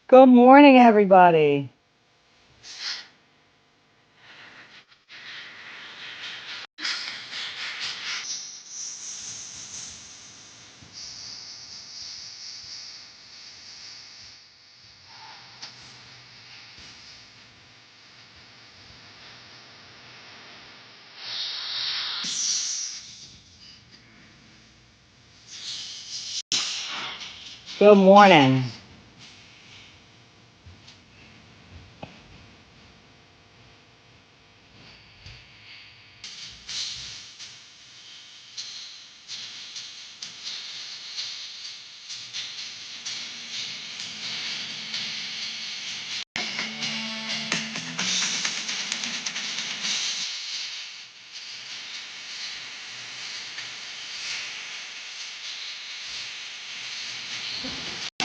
Good morning, everybody. Good morning.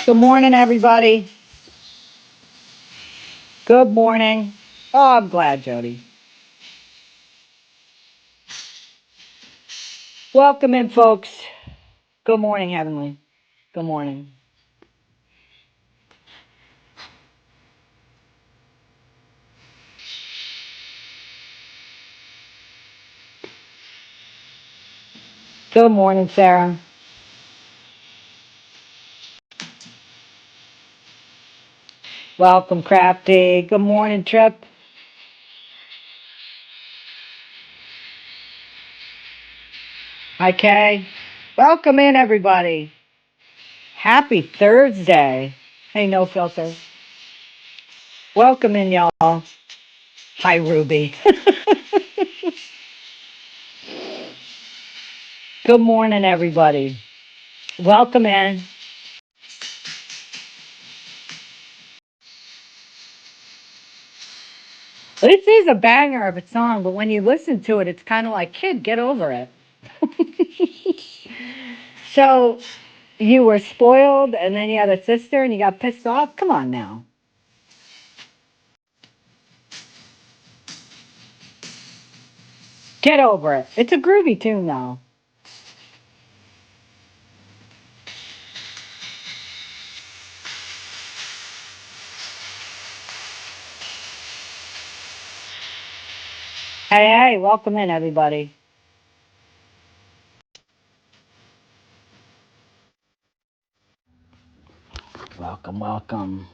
Good morning, everybody. Good morning. Oh, I'm glad, Jody. Welcome in, folks. Good morning, Heavenly. Good morning. Good morning, Sarah. Welcome, Crafty. Good morning, Trip. Hi, Kay. Welcome in, everybody. Happy Thursday. Hey, no filter. Welcome in, y'all. Hi, Ruby. Good morning, everybody. Welcome in. This is a banger of a song, but when you listen to it, it's kind of like, kid, get over it. So you were spoiled, and then you had a sister, and you got pissed off? Come on now. Get over it. It's a groovy tune, though. Hey, hey, welcome in, everybody. Welcome, welcome.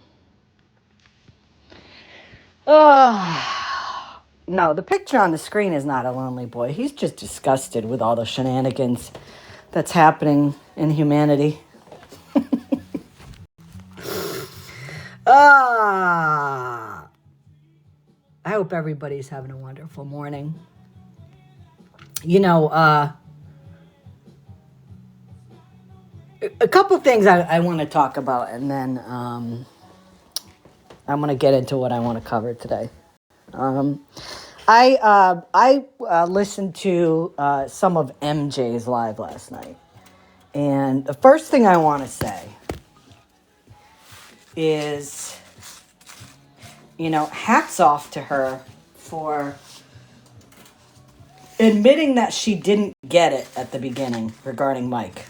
Oh, no, the picture on the screen is not a lonely boy. He's just disgusted with all the shenanigans that's happening in humanity. Ah, I hope everybody's having a wonderful morning. You know, a couple things I want to talk about, and then I'm going to get into what I want to cover today. Um, I listened to some of MJ's live last night, and the first thing I want to say is, hats off to her for admitting that she didn't get it at the beginning regarding Mike.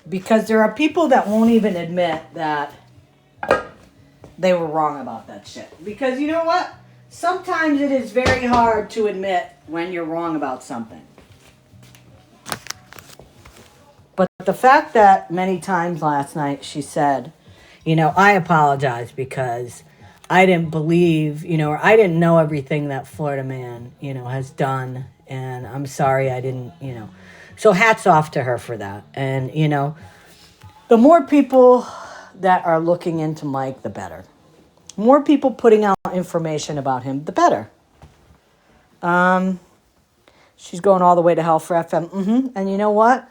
Because there are people that won't even admit that they were wrong about that shit. Because you know what? Sometimes it is very hard to admit when you're wrong about something. But the fact that many times last night she said, I apologize because I didn't believe, or I didn't know everything that Florida man, has done. And I'm sorry I didn't. So hats off to her for that. And, the more people that are looking into Mike, the better. More people putting out information about him, the better. She's going all the way to hell for FM. And you know what?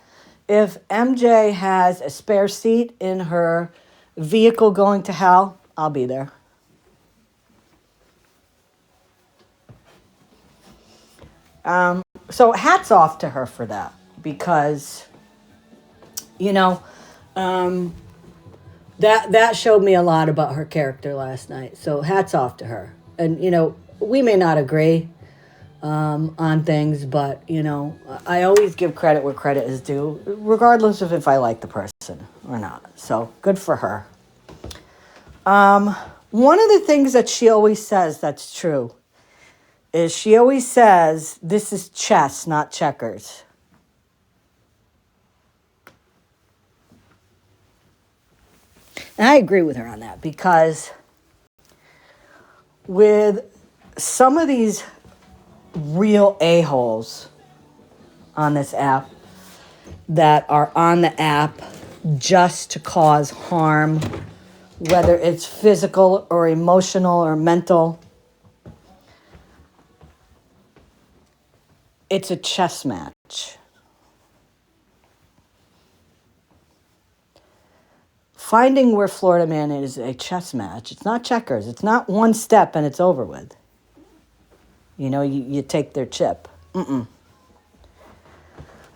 If MJ has a spare seat in her vehicle going to hell, I'll be there. So hats off to her for that, because, that showed me a lot about her character last night. So hats off to her. And, we may not agree, on things, but I always give credit where credit is due, regardless of if I like the person or not. So good for her. One of the things that she always says that's true is she always says, this is chess, not checkers. And I agree with her on that, because with some of these real a-holes on this app that are on the app just to cause harm, whether it's physical or emotional or mental, it's a chess match. Finding where Florida Man is a chess match. It's not checkers. It's not one step and it's over with. You take their chip. There's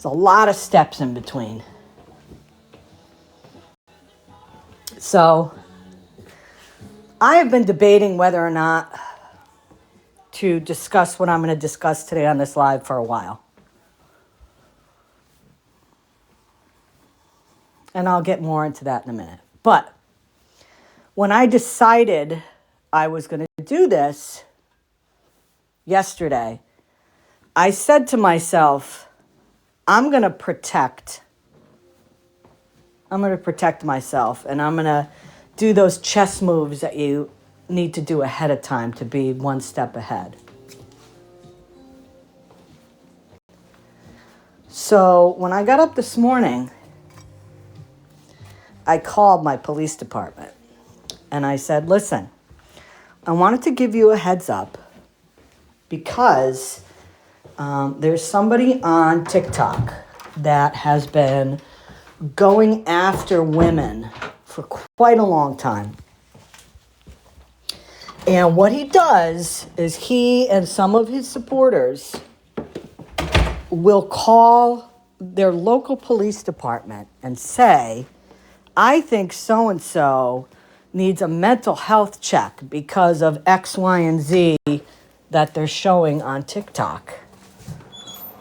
a lot of steps in between. So I have been debating whether or not to discuss what I'm going to discuss today on this live for a while. And I'll get more into that in a minute. But when I decided I was going to do this yesterday, I said to myself, I'm going to protect myself, and I'm going to do those chess moves that you need to do ahead of time to be one step ahead. So when I got up this morning, I called my police department and I said, listen, I wanted to give you a heads up because there's somebody on TikTok that has been going after women for quite a long time. And what he does is he and some of his supporters will call their local police department and say, I think so-and-so needs a mental health check because of X, Y, and Z that they're showing on TikTok.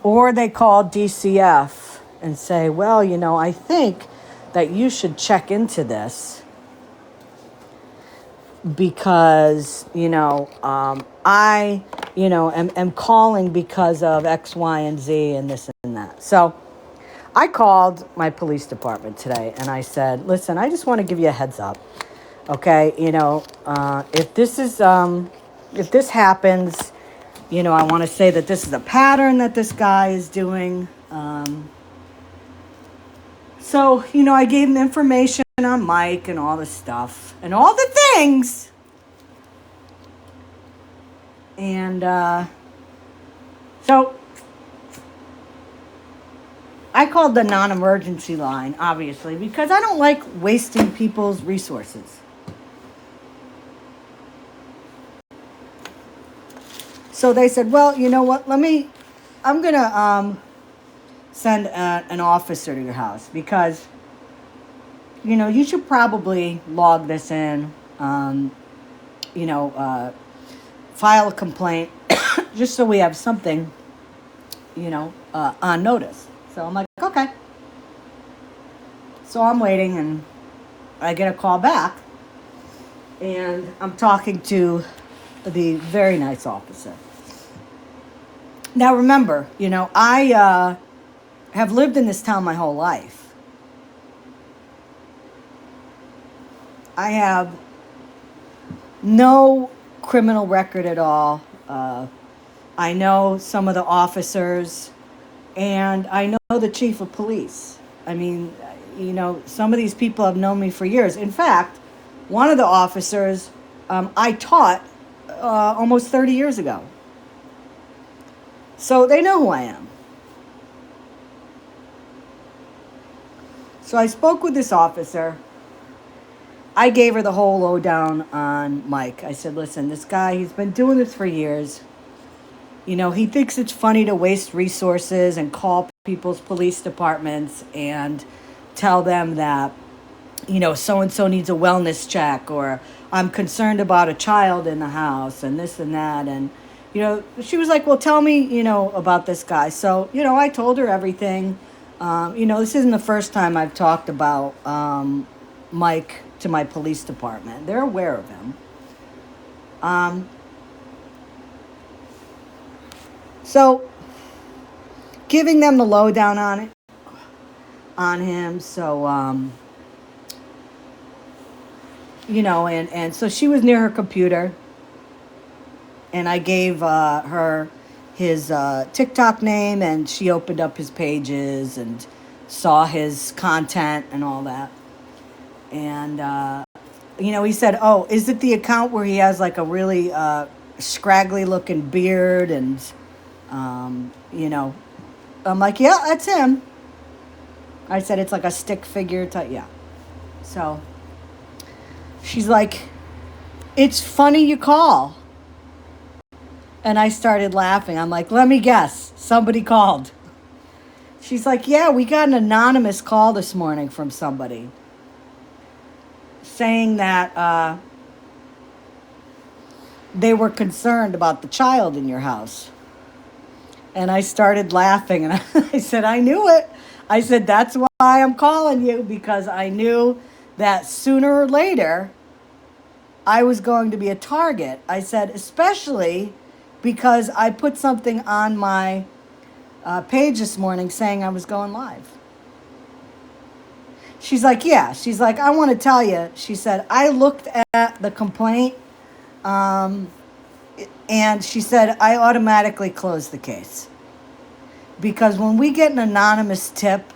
Or they call DCF and say, well, I think that you should check into this because, I, am calling because of X, Y, and Z and this and that. So I called my police department today and I said, listen, I just want to give you a heads up. Okay. If this happens, I want to say that this is a pattern that this guy is doing. So, I gave him information on Mike and all the stuff and all the things. And, so I called the non-emergency line, obviously, because I don't like wasting people's resources. So they said, well, you know what, I'm going to send an officer to your house because, you should probably log this in, file a complaint just so we have something, on notice. So I'm like, okay. So I'm waiting and I get a call back and I'm talking to the very nice officer. Now remember, I have lived in this town my whole life. I have no criminal record at all. I know some of the officers. And I know the chief of police. I mean, some of these people have known me for years. In fact, one of the officers I taught almost 30 years ago. So they know who I am. So I spoke with this officer. I gave her the whole lowdown on Mike. I said, listen, this guy, he's been doing this for years. He thinks it's funny to waste resources and call people's police departments and tell them that, so-and-so needs a wellness check or I'm concerned about a child in the house and this and that. And, she was like, well, tell me, about this guy. So, I told her everything. This isn't the first time I've talked about Mike to my police department. They're aware of him. So, giving them the lowdown on him. So, and so she was near her computer, and I gave her his TikTok name, and she opened up his pages and saw his content and all that. And, he said, oh, is it the account where he has like a really scraggly looking beard? And, I'm like, yeah, that's him. I said, it's like a stick figure type. Yeah. So she's like, it's funny you call. And I started laughing. I'm like, let me guess. Somebody called. She's like, yeah, we got an anonymous call this morning from somebody saying that they were concerned about the child in your house. And I started laughing, and I said, I knew it. I said, that's why I'm calling you, because I knew that sooner or later I was going to be a target. I said, especially because I put something on my page this morning saying I was going live. She's like, yeah. She's like, I want to tell you. She said, I looked at the complaint, and she said, I automatically closed the case. Because when we get an anonymous tip,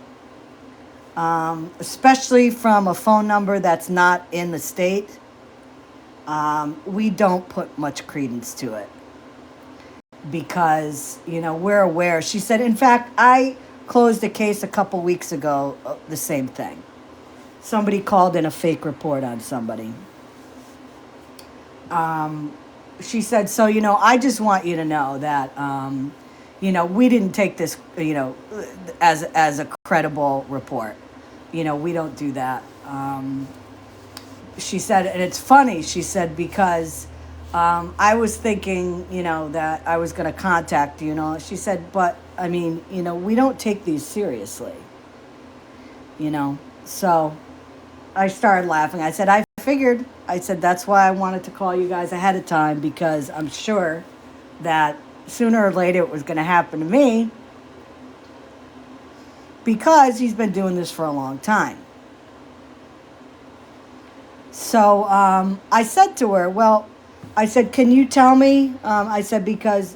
especially from a phone number that's not in the state, we don't put much credence to it. Because, we're aware. She said, in fact, I closed a case a couple weeks ago, the same thing. Somebody called in a fake report on somebody. She said, so, I just want you to know that, we didn't take this, as a credible report. We don't do that. She said, and it's funny, she said, because I was thinking, that I was going to contact you, She said, but, we don't take these seriously, So I started laughing. I said, I figured. I said, that's why I wanted to call you guys ahead of time, because I'm sure that sooner or later it was going to happen to me, because he's been doing this for a long time. So I said to her, well, I said, can you tell me? I said, because,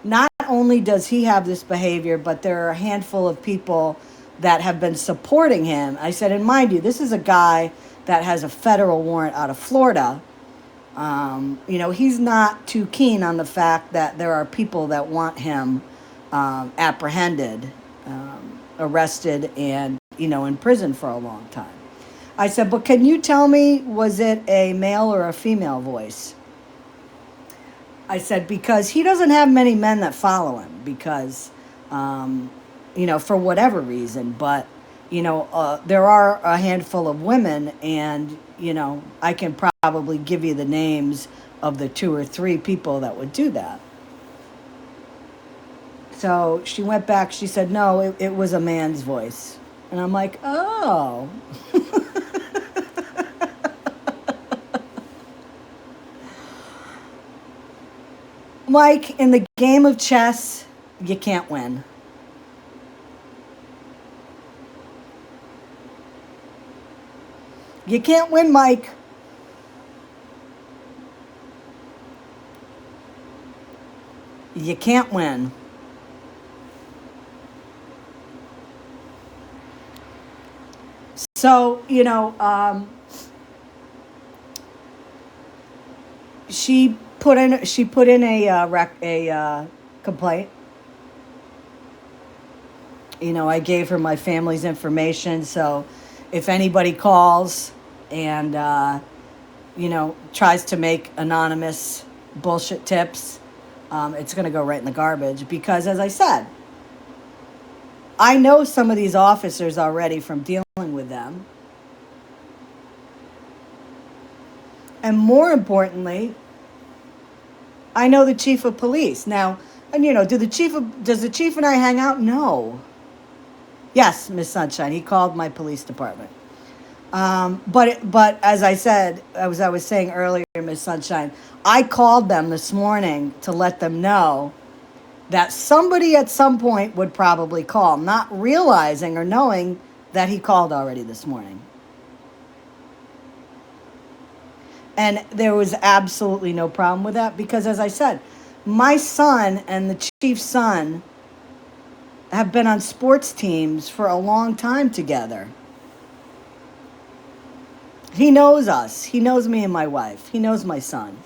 not only does he have this behavior, but there are a handful of people that have been supporting him. I said, and mind you, this is a guy that has a federal warrant out of Florida. He's not too keen on the fact that there are people that want him apprehended, arrested, and, in prison for a long time. I said, but can you tell me, was it a male or a female voice? I said, because he doesn't have many men that follow him, because, for whatever reason, but, there are a handful of women, and, I can probably give you the names of the 2 or 3 people that would do that. So she went back, she said, no, it was a man's voice. And I'm like, oh. Mike, in the game of chess, you can't win. You can't win, Mike. You can't win. So, she put in a complaint. I gave her my family's information, so if anybody calls and tries to make anonymous bullshit tips, it's going to go right in the garbage, because, as I said, I know some of these officers already from dealing with them. And more importantly, I know the chief of police. Now, and does the chief and I hang out? No. Yes, Miss Sunshine. He called my police department. But as I said, as I was saying earlier, Miss Sunshine, I called them this morning to let them know that somebody at some point would probably call, not realizing or knowing that he called already this morning. And there was absolutely no problem with that because, as I said, my son and the chief's son have been on sports teams for a long time together. He knows us. He knows me and my wife. He knows my son.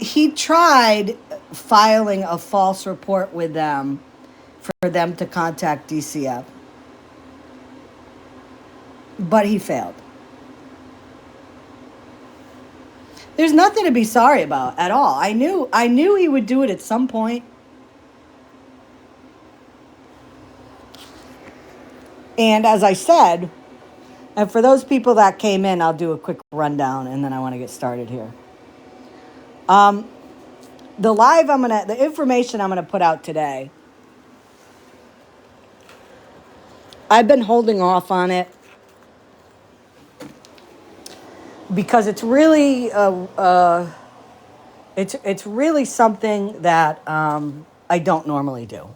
He tried filing a false report with them for them to contact DCF, but he failed. There's nothing to be sorry about at all. I knew he would do it at some point. And as I said, and for those people that came in, I'll do a quick rundown and then I want to get started here. The information I'm gonna put out today, I've been holding off on it because it's really it's really something that I don't normally do.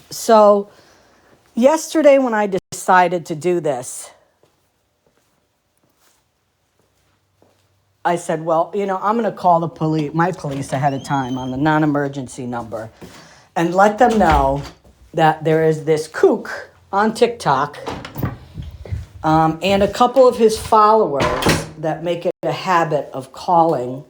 So yesterday when I decided to do this, I said, well, I'm going to call my police ahead of time on the non-emergency number and let them know that there is this kook on TikTok and a couple of his followers that make it a habit of calling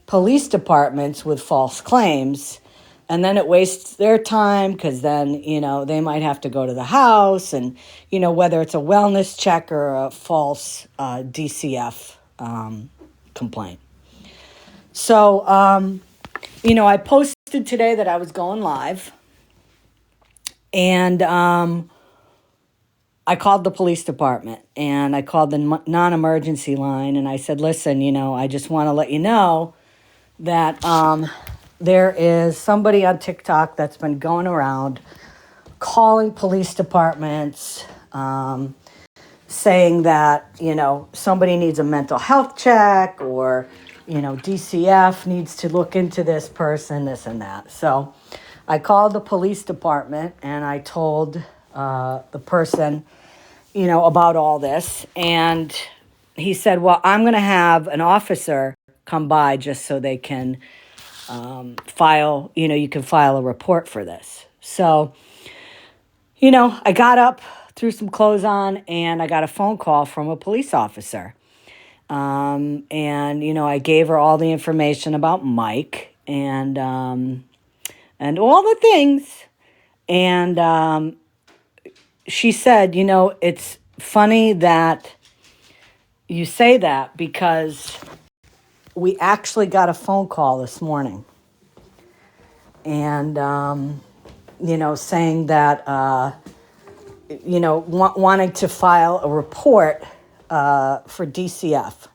police departments with false claims. And then it wastes their time because then, they might have to go to the house and, whether it's a wellness check or a false DCF complaint. So, I posted today that I was going live and I called the police department and I called the non-emergency line and I said, listen, I just want to let you know that there is somebody on TikTok that's been going around calling police departments, saying that, somebody needs a mental health check or, DCF needs to look into this person, this and that. So I called the police department and I told the person, about all this. And he said, well, I'm going to have an officer come by just so they can file, you can file a report for this. So, I got up, threw some clothes on, and I got a phone call from a police officer. And, I gave her all the information about Mike and all the things. And she said, it's funny that you say that because we actually got a phone call this morning. And, saying that, wanting to file a report for DCF.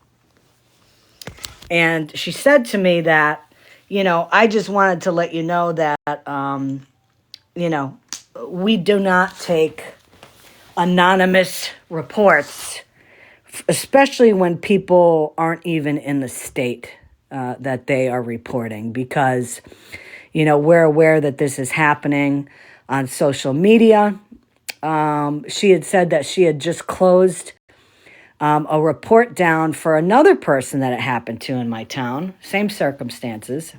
And she said to me that, I just wanted to let you know that, we do not take anonymous reports, especially when people aren't even in the state that they are reporting, because, we're aware that this is happening on social media. She had said that she had just closed a report down for another person that it happened to in my town, same circumstances.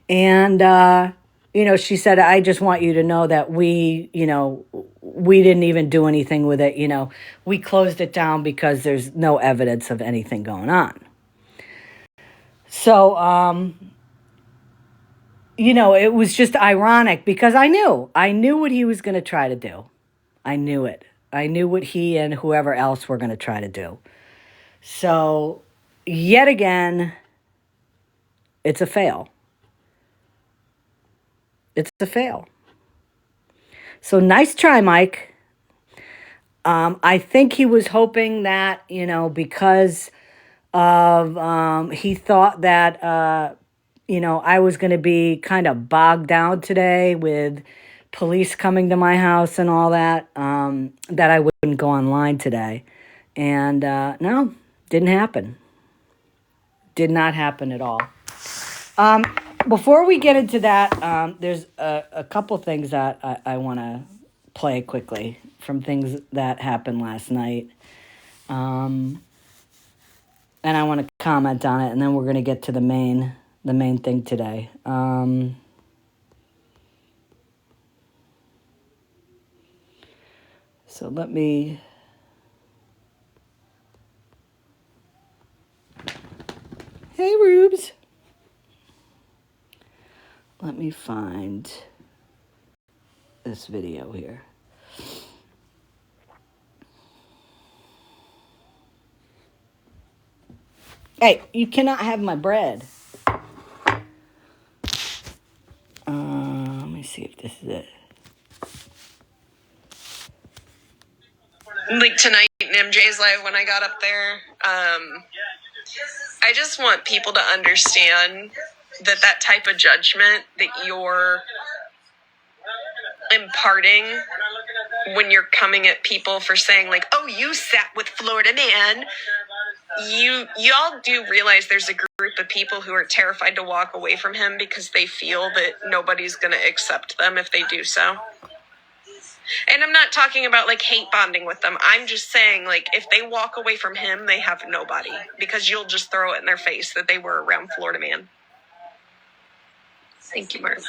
And, she said, I just want you to know that we didn't even do anything with it. We closed it down because there's no evidence of anything going on. So, it was just ironic because I knew what he was going to try to do. I knew it. I knew what he and whoever else were going to try to do. So, yet again, it's a fail. It's a fail. So, nice try, Mike. I think he was hoping that, because of, he thought that, I was going to be kind of bogged down today with police coming to my house and all that, that I wouldn't go online today. And no, didn't happen. Did not happen at all. Before we get into that, there's a couple things that I want to play quickly from things that happened last night. And I want to comment on it, and then we're going to get to the main thing today. So let me... Hey, Rubes. Let me find this video here. Hey, you cannot have my bread. Let me see if this is it. Like tonight in MJ's live when I got up there, I just want people to understand that type of judgment that you're imparting when you're coming at people for saying like, oh, you sat with Florida man. Y'all do realize there's a group of people who are terrified to walk away from him because they feel that nobody's going to accept them if they do so. And I'm not talking about like hate bonding with them. I'm just saying like if they walk away from him, they have nobody because you'll just throw it in their face that they were around Florida man. Thank you, Mark.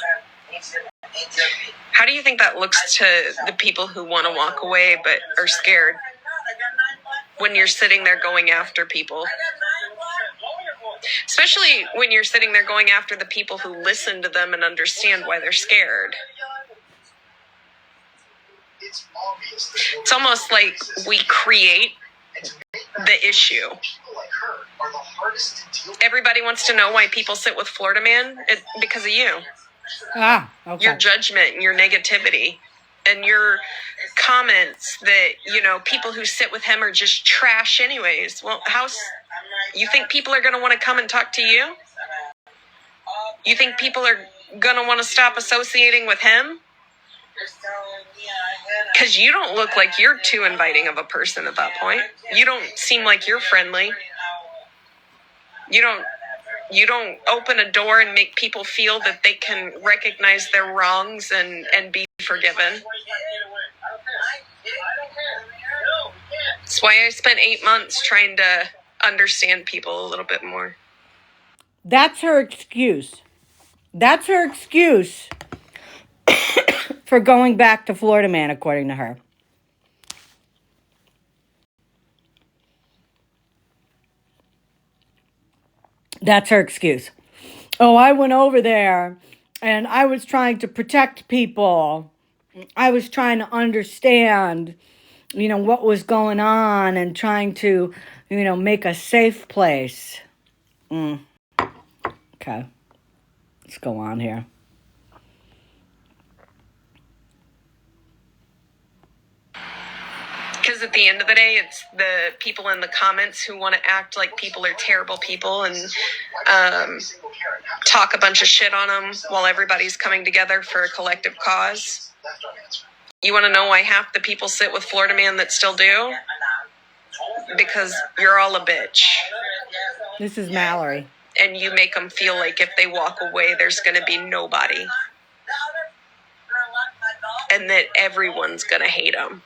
How do you think that looks to the people who want to walk away but are scared when you're sitting there going after people? Especially when you're sitting there going after the people who listen to them and understand why they're scared. It's almost like we create the issue. Everybody wants to know why people sit with Florida man. Because of you. Okay. Your judgment and your negativity and your comments that, people who sit with him are just trash anyways. Well, you think people are going to want to come and talk to you? You think people are going to want to stop associating with him? Because you don't look like you're too inviting of a person at that point. You don't seem like you're friendly. You don't open a door and make people feel that they can recognize their wrongs and be forgiven. That's why I spent 8 months trying to understand people a little bit more. That's her excuse. That's her excuse for going back to Florida man, according to her. That's her excuse. Oh, I went over there and I was trying to protect people. I was trying to understand, what was going on and trying to, make a safe place. Okay. Let's go on here. Because at the end of the day, it's the people in the comments who want to act like people are terrible people and talk a bunch of shit on them while everybody's coming together for a collective cause. You want to know why half the people sit with Florida man that still do? Because you're all a bitch. This is Mallory. And you make them feel like if they walk away, there's going to be nobody. And that everyone's going to hate them.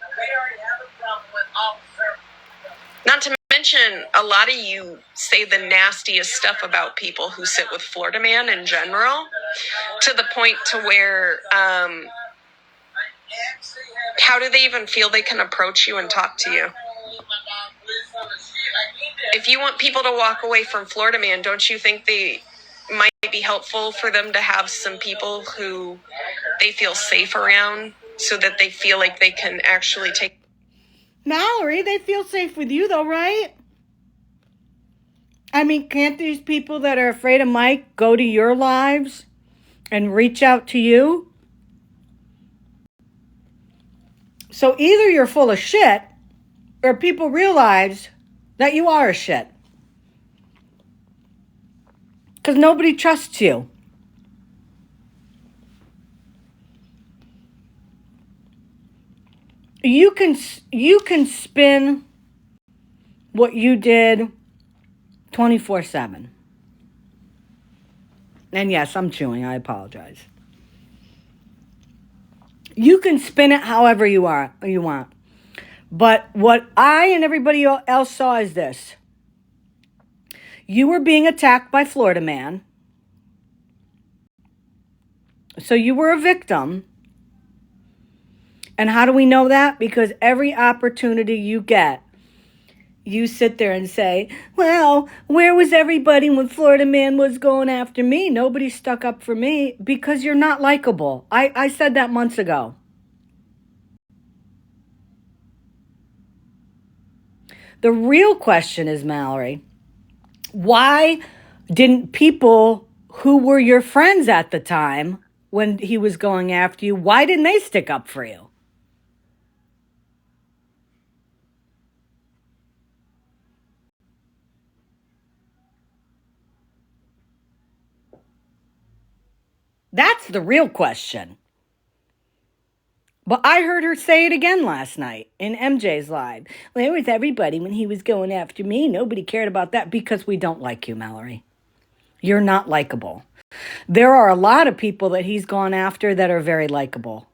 Not to mention, a lot of you say the nastiest stuff about people who sit with Florida man in general, to the point to where, how do they even feel they can approach you and talk to you? If you want people to walk away from Florida man, don't you think they might be helpful for them to have some people who they feel safe around so that they feel like they can actually take... Mallory, they feel safe with you though, right? I mean, can't these people that are afraid of Mike go to your lives and reach out to you? So either you're full of shit or people realize that you are a shit. Because nobody trusts you. You can spin what you did 24/7. And yes, I'm chewing. I apologize. You can spin it however you want. But what I and everybody else saw is this. You were being attacked by Florida Man. So you were a victim. And how do we know that? Because every opportunity you get, you sit there and say, well, where was everybody when Florida Man was going after me? Nobody stuck up for me, because you're not likable. I said that months ago. The real question is, Mallory, why didn't people who were your friends at the time when he was going after you, why didn't they stick up for you? That's the real question. But I heard her say it again last night in MJ's live. Where was everybody when he was going after me? Nobody cared about that, because we don't like you, Mallory. You're not likable. There are a lot of people that he's gone after that are very likable.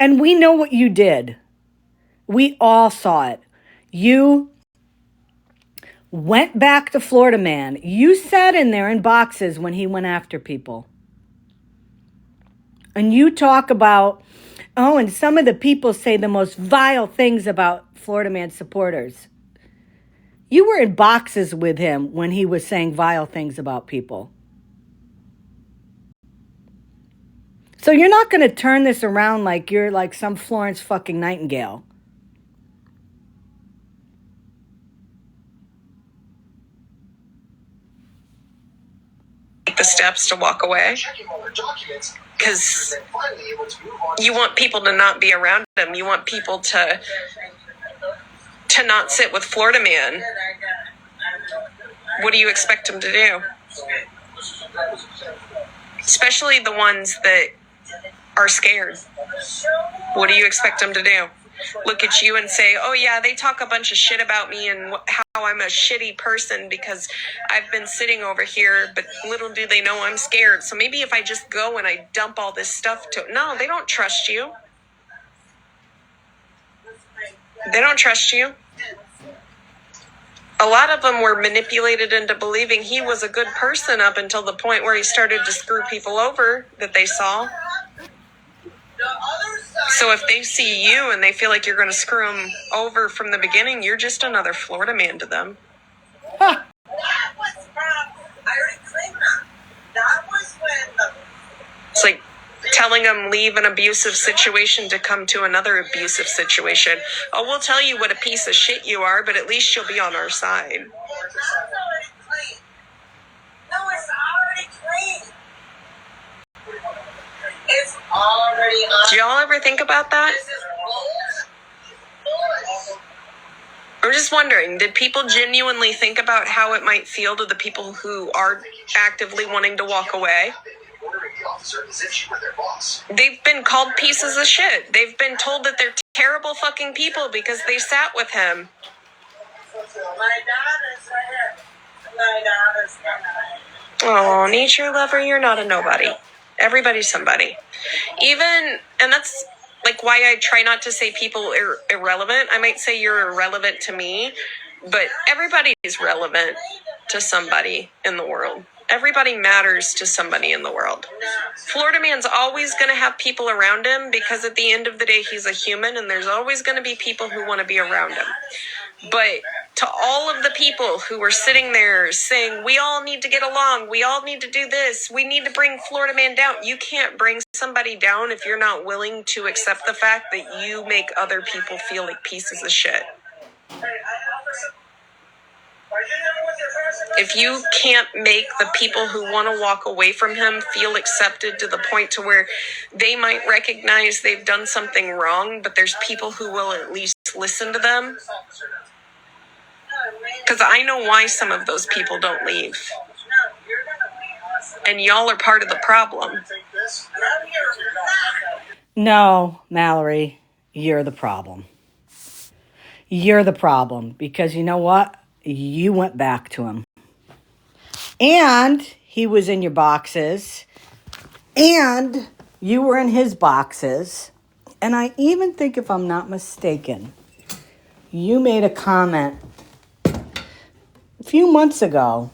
And we know what you did. We all saw it. You went back to Florida Man. You sat in there in boxes when he went after people. And you talk about, oh, and some of the people say the most vile things about Florida Man supporters. You were in boxes with him when he was saying vile things about people. So you're not going to turn this around like you're like some Florence fucking Nightingale. The steps to walk away, because you want people to not be around him. You want people to not sit with Florida Man. What do you expect them to do? Especially the ones that are scared. What do you expect them to do? Look at you and say, oh yeah, they talk a bunch of shit about me and how I'm a shitty person because I've been sitting over here, but little do they know I'm scared. So maybe if I just go and I dump all this stuff to... No, they don't trust you. They don't trust you. A lot of them were manipulated into believing he was a good person up until the point where he started to screw people over that they saw. So if they see you and they feel like you're going to screw them over from the beginning, you're just another Florida Man to them. Huh. It's like telling them leave an abusive situation to come to another abusive situation. Oh, we'll tell you what a piece of shit you are, but at least you'll be on our side. It's already on. Do y'all ever think about that? I'm just wondering, did people genuinely think about how it might feel to the people who are actively wanting to walk away? They've been called pieces of shit. They've been told that they're terrible fucking people because they sat with him. Oh, nature lover, you're not a nobody. Everybody's somebody. Even, and that's like why I try not to say people are irrelevant. I might say you're irrelevant to me, but everybody is relevant to somebody in the world. Everybody matters to somebody in the world. Florida Man's always going to have people around him because at the end of the day, he's a human and there's always going to be people who want to be around him. But to all of the people who were sitting there saying, we all need to get along, we all need to do this, we need to bring Florida Man down. You can't bring somebody down if you're not willing to accept the fact that you make other people feel like pieces of shit. If you can't make the people who want to walk away from him feel accepted to the point to where they might recognize they've done something wrong, but there's people who will at least listen to them. Because I know why some of those people don't leave. And y'all are part of the problem. No, Mallory, you're the problem. You're the problem because you know what? You went back to him. And he was in your boxes. And you were in his boxes. And I even think, if I'm not mistaken, you made a comment a few months ago.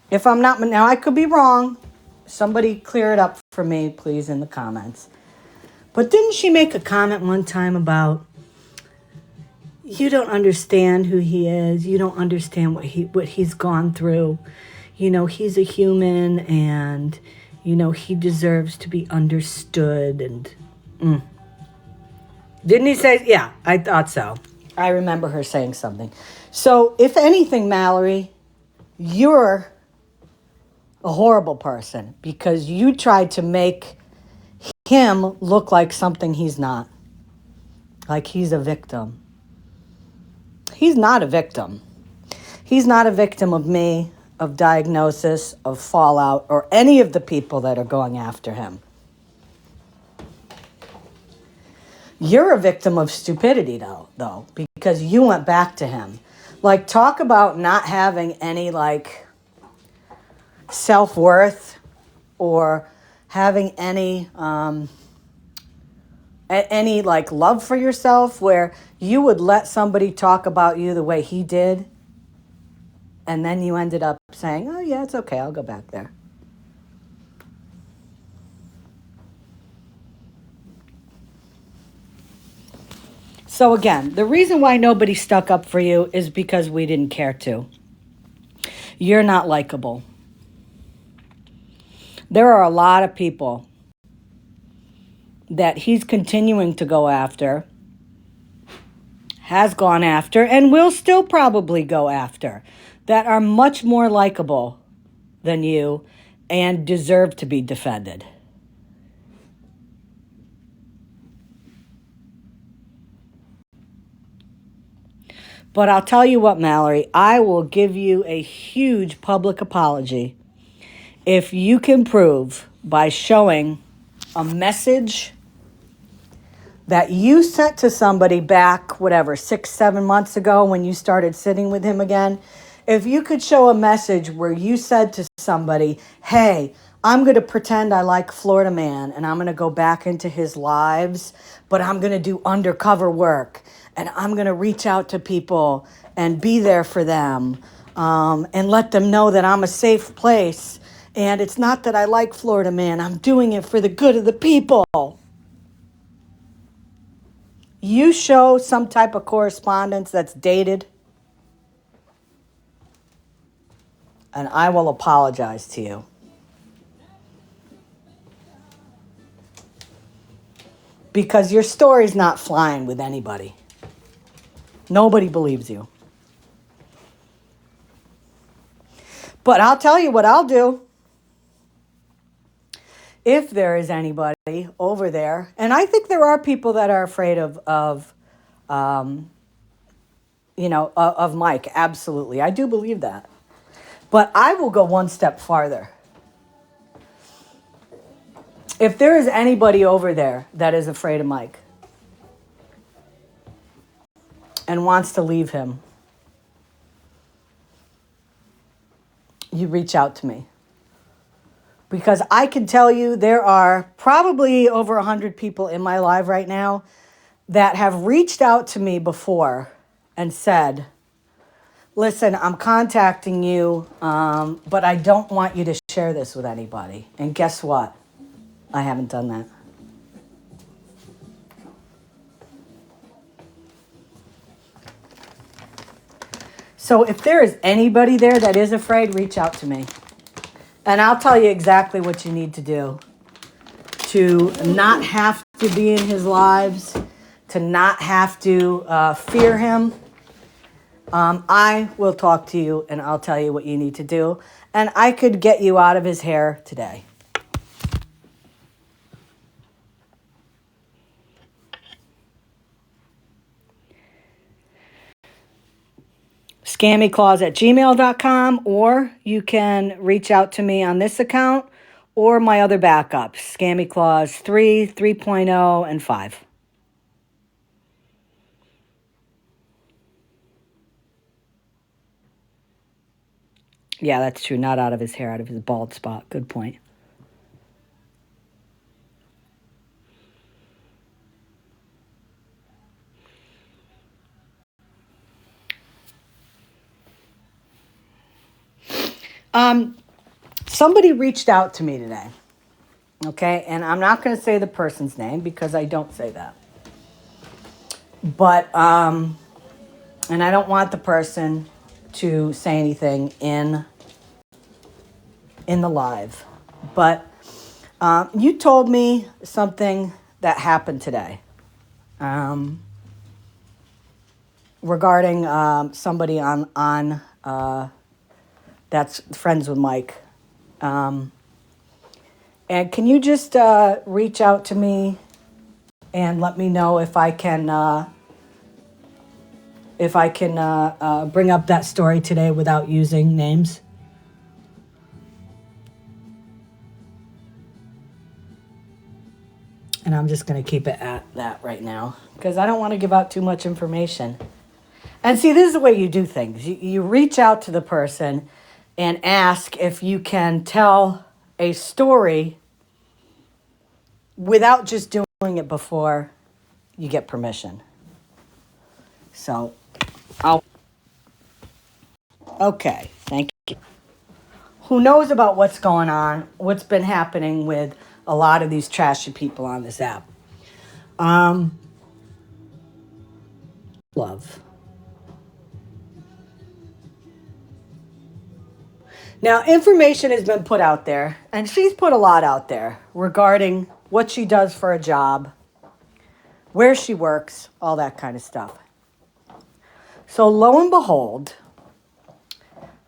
If I'm not, now I could be wrong. Somebody clear it up for me, please, in the comments. But didn't she make a comment one time about, you don't understand who he is. You don't understand what he's gone through. You know, he's a human and, you know, he deserves to be understood. And didn't he say? Yeah, I thought so. I remember her saying something. So if anything, Mallory, you're a horrible person because you tried to make him look like something he's not. Like he's a victim. He's not a victim. He's not a victim of me, of diagnosis, of fallout, or any of the people that are going after him. You're a victim of stupidity, though, because you went back to him. Like, talk about not having any, like, self-worth or having any like love for yourself, where you would let somebody talk about you the way he did, and then you ended up saying, oh yeah, it's okay, I'll go back there. So again, the reason why nobody stuck up for you is because we didn't care to. You're not likable. There are a lot of people that he's continuing to go after, has gone after, and will still probably go after, that are much more likable than you and deserve to be defended. But I'll tell you what, Mallory, I will give you a huge public apology if you can prove by showing a message that you sent to somebody back, 6-7 months ago when you started sitting with him again. If you could show a message where you said to somebody, hey, I'm going to pretend I like Florida Man and I'm going to go back into his lives, but I'm going to do undercover work and I'm going to reach out to people and be there for them and let them know that I'm a safe place. And it's not that I like Florida Man. I'm doing it for the good of the people. You show some type of correspondence that's dated, and I will apologize to you. Because your story's not flying with anybody. Nobody believes you. But I'll tell you what I'll do. If there is anybody over there, and I think there are people that are afraid of Mike, absolutely. I do believe that. But I will go one step farther. If there is anybody over there that is afraid of Mike and wants to leave him, you reach out to me. Because I can tell you there are probably over 100 people in my life right now that have reached out to me before and said, listen, I'm contacting you, but I don't want you to share this with anybody. And guess what? I haven't done that. So if there is anybody there that is afraid, reach out to me. And I'll tell you exactly what you need to do to not have to be in his lives, to not have to fear him. I will talk to you and I'll tell you what you need to do. And I could get you out of his hair today. Scammyclaus@gmail.com, or you can reach out to me on this account or my other backups, Scammyclaus 3, 3.0, and 5. Yeah, that's true. Not out of his hair, out of his bald spot. Good point. Somebody reached out to me today. Okay, and I'm not going to say the person's name because I don't say that. But, and I don't want the person to say anything in the live. But you told me something that happened today regarding somebody on that's friends with Mike. And can you just reach out to me and let me know if I can bring up that story today without using names? And I'm just going to keep it at that right now because I don't want to give out too much information. And see, this is the way you do things. You reach out to the person and ask if you can tell a story without just doing it before you get permission. So, okay, thank you. Who knows about what's going on, what's been happening with a lot of these trashy people on this app? Love. Now, information has been put out there, and she's put a lot out there regarding what she does for a job, where she works, all that kind of stuff. So lo and behold,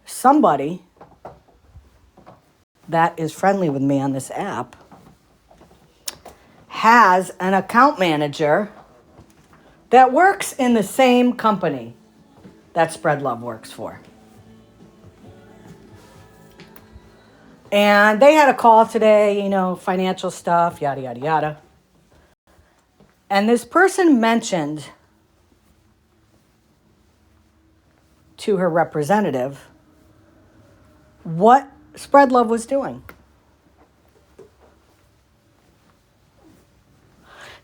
somebody that is friendly with me on this app has an account manager that works in the same company that Spread Love works for. And they had a call today, financial stuff, yada, yada, yada. And this person mentioned to her representative what Spread Love was doing.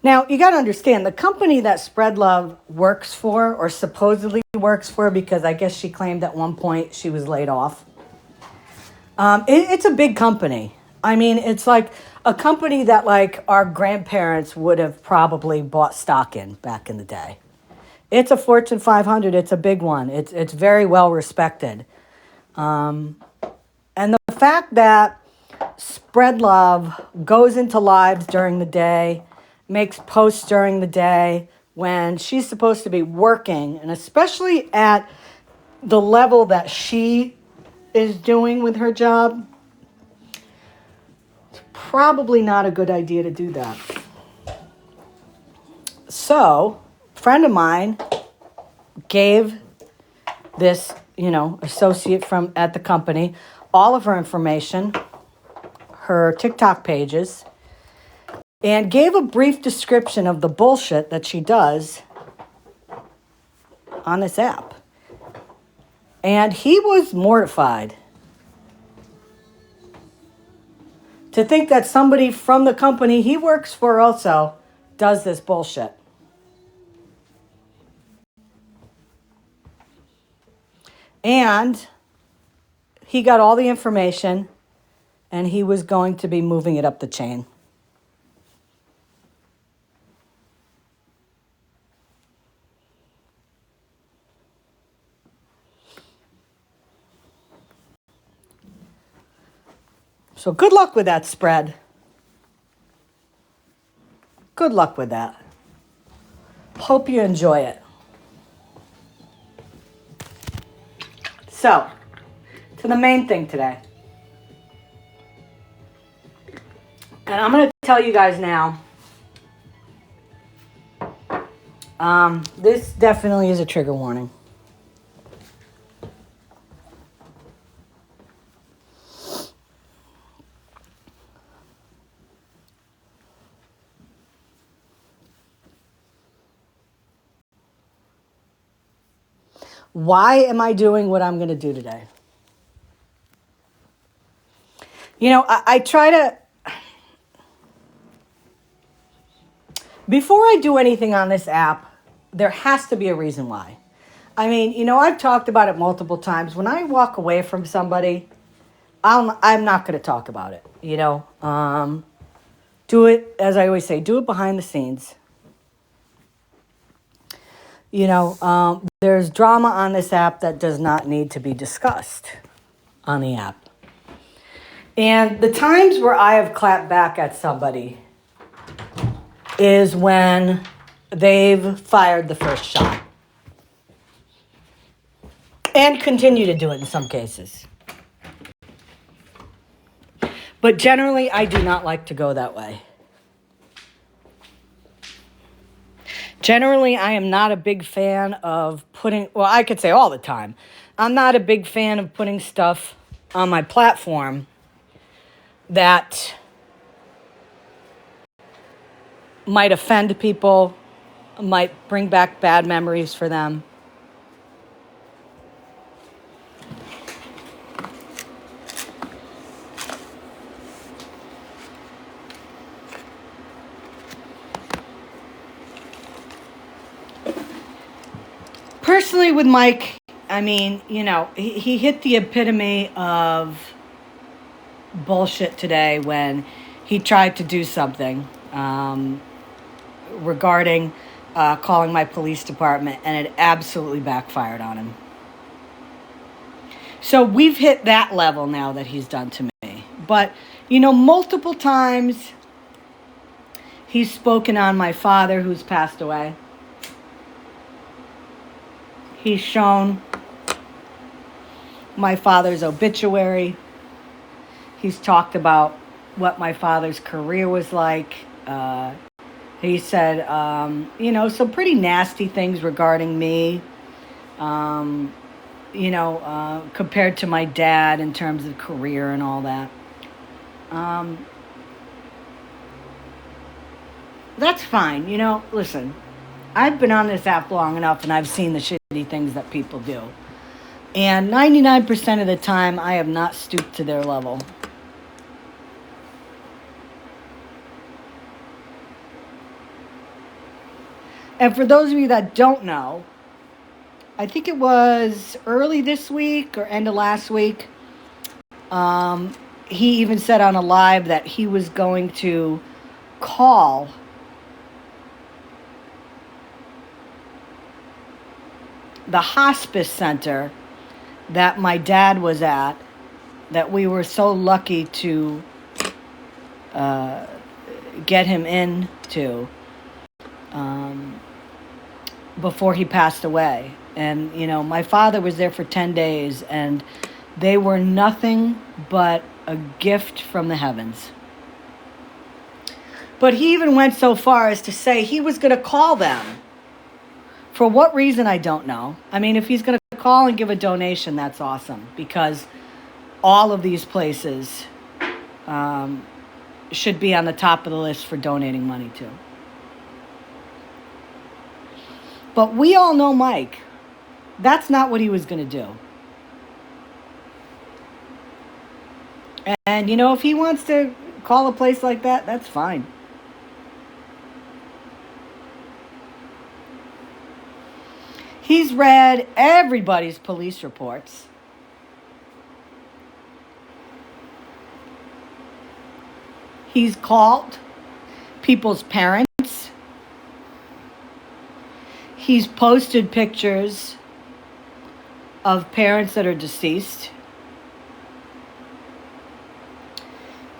Now, you got to understand, the company that Spread Love works for, or supposedly works for, because I guess she claimed at one point she was laid off. It's a big company. I mean, it's like a company that like our grandparents would have probably bought stock in back in the day. It's a Fortune 500. It's a big one. It's very well respected. And the fact that Spread Love goes into lives during the day, makes posts during the day when she's supposed to be working, and especially at the level that she is doing with her job, it's probably not a good idea to do that. So, a friend of mine gave this, associate from at the company all of her information, her TikTok pages, and gave a brief description of the bullshit that she does on this app. And he was mortified to think that somebody from the company he works for also does this bullshit. And he got all the information, and he was going to be moving it up the chain. So good luck with that, Spread. Good luck with that. Hope you enjoy it. So, to the main thing today. And I'm going to tell you guys now, this definitely is a trigger warning. Why am I doing what I'm going to do today? You know, I try to... Before I do anything on this app, there has to be a reason why. I mean, you know, I've talked about it multiple times. When I walk away from somebody, I'm not going to talk about it. You know, do it, as I always say, do it behind the scenes. You know, there's drama on this app that does not need to be discussed on the app. And the times where I have clapped back at somebody is when they've fired the first shot. And continue to do it in some cases. But generally, I do not like to go that way. Generally, I am not a big fan of putting, well, I could say all the time, I'm not a big fan of putting stuff on my platform that might offend people, might bring back bad memories for them. Personally, with Mike, I mean, you know, he hit the epitome of bullshit today when he tried to do something regarding calling my police department, and it absolutely backfired on him. So we've hit that level now that he's done to me. But, you know, multiple times he's spoken on my father who's passed away. He's shown my father's obituary. He's talked about what my father's career was like. He said, you know, some pretty nasty things regarding me, you know, compared to my dad in terms of career and all that. That's fine. You know, listen, I've been on this app long enough and I've seen the shitty things that people do. And 99% of the time, I have not stooped to their level. And for those of you that don't know, I think it was early this week or end of last week, he even said on a live that he was going to call the hospice center that my dad was at, that we were so lucky to get him into before he passed away. And, you know, my father was there for 10 days, and they were nothing but a gift from the heavens. But he even went so far as to say he was going to call them. For what reason, I don't know. I mean, if he's going to call and give a donation, that's awesome. Because all of these places should be on the top of the list for donating money to. But we all know Mike. That's not what he was going to do. And, you know, if he wants to call a place like that, that's fine. He's read everybody's police reports. He's called people's parents. He's posted pictures of parents that are deceased.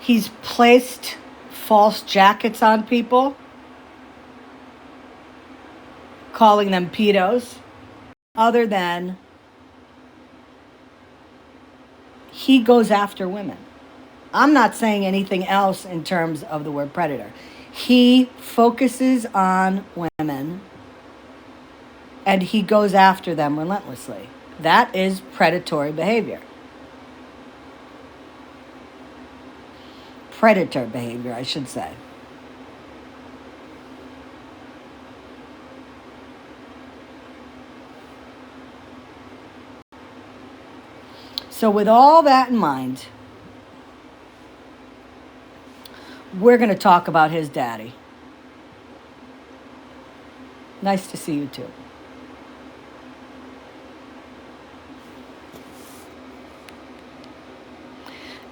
He's placed false jackets on people, calling them pedos, other than he goes after women. I'm not saying anything else in terms of the word predator. He focuses on women and he goes after them relentlessly. That is predatory behavior. Predator behavior, I should say. So with all that in mind, we're going to talk about his daddy. Nice to see you too.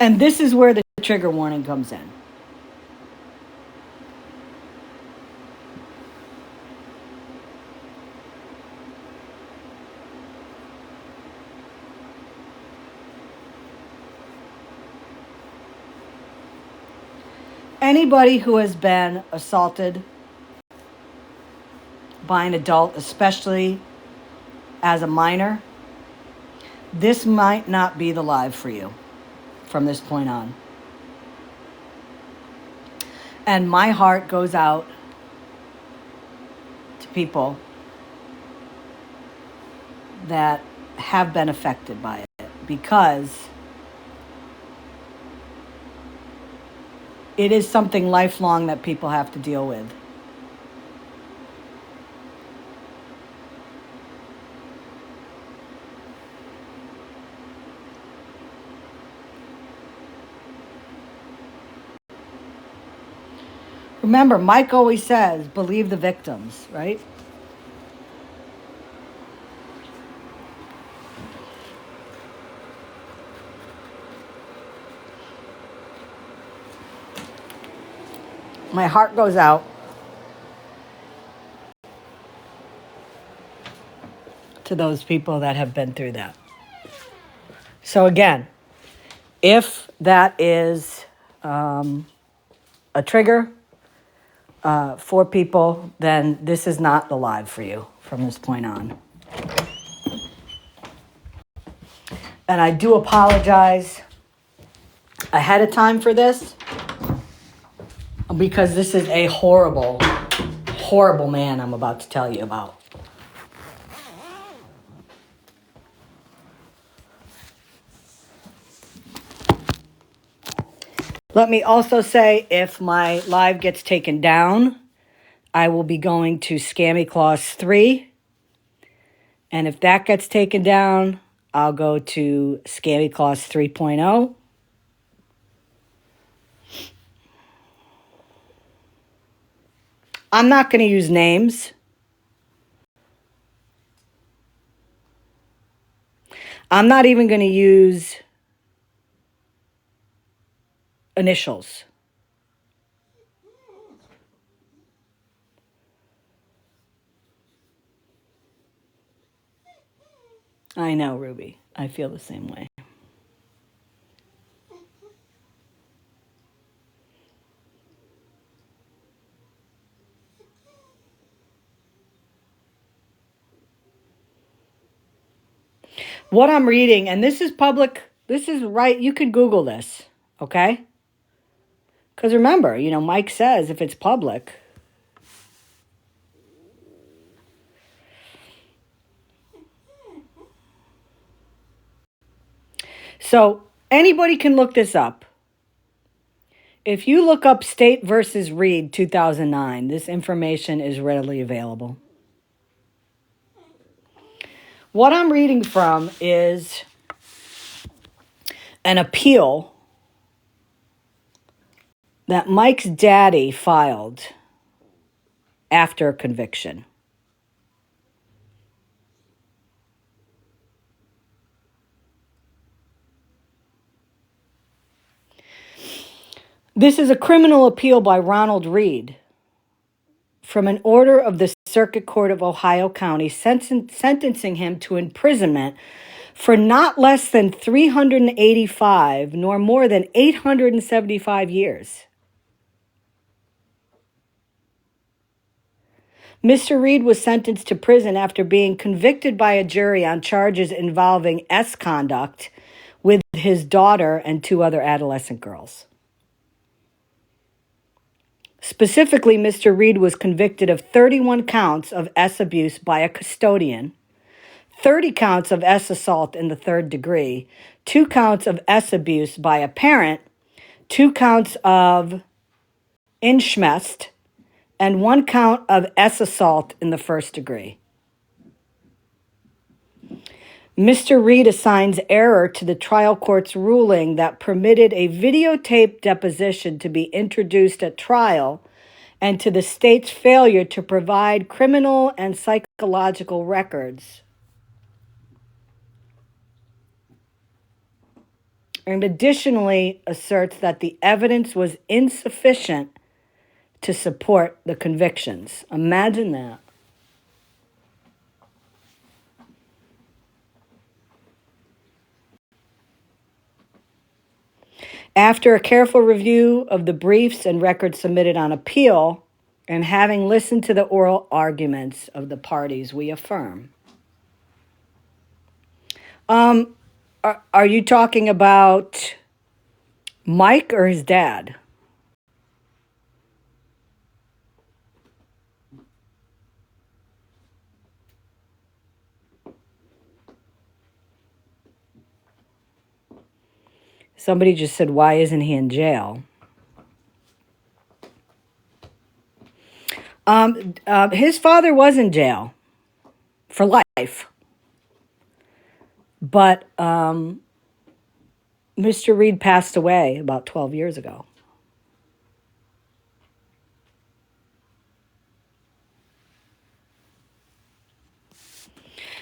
And this is where the trigger warning comes in. Anybody who has been assaulted by an adult, especially as a minor, this might not be the live for you from this point on. And my heart goes out to people that have been affected by it, because it is something lifelong that people have to deal with. Remember, Mike always says, believe the victims, right? My heart goes out to those people that have been through that. So again, if that is a trigger for people, then this is not the live for you from this point on. And I do apologize ahead of time for this, because this is a horrible, horrible man I'm about to tell you about. Let me also say, if my live gets taken down, I will be going to Scammyclaus 3. And if that gets taken down, I'll go to Scammyclaus 3.0. I'm not going to use names. I'm not even going to use initials. I know, Ruby. I feel the same way. What I'm reading, and this is public, this is right, you can Google this, okay? Because remember, Mike says if it's public. So anybody can look this up. If you look up State versus Reed 2009, this information is readily available. What I'm reading from is an appeal that Mike's daddy filed after a conviction. This is a criminal appeal by Ronald Reed from an order of the Circuit Court of Ohio County sentencing him to imprisonment for not less than 385 nor more than 875 years. Mr. Reed was sentenced to prison after being convicted by a jury on charges involving S conduct with his daughter and 2 other adolescent girls. Specifically, Mr. Reed was convicted of 31 counts of S abuse by a custodian, 30 counts of S assault in the 3rd degree, 2 counts of S abuse by a parent, 2 counts of incest, and 1 count of S assault in the 1st degree. Mr. Reed assigns error to the trial court's ruling that permitted a videotape deposition to be introduced at trial and to the state's failure to provide criminal and psychological records. And additionally asserts that the evidence was insufficient to support the convictions. Imagine that. After a careful review of the briefs and records submitted on appeal, and having listened to the oral arguments of the parties, we affirm. Are you talking about Mike or his dad? Somebody just said, why isn't he in jail? His father was in jail for life. But Mr. Reed passed away about 12 years ago.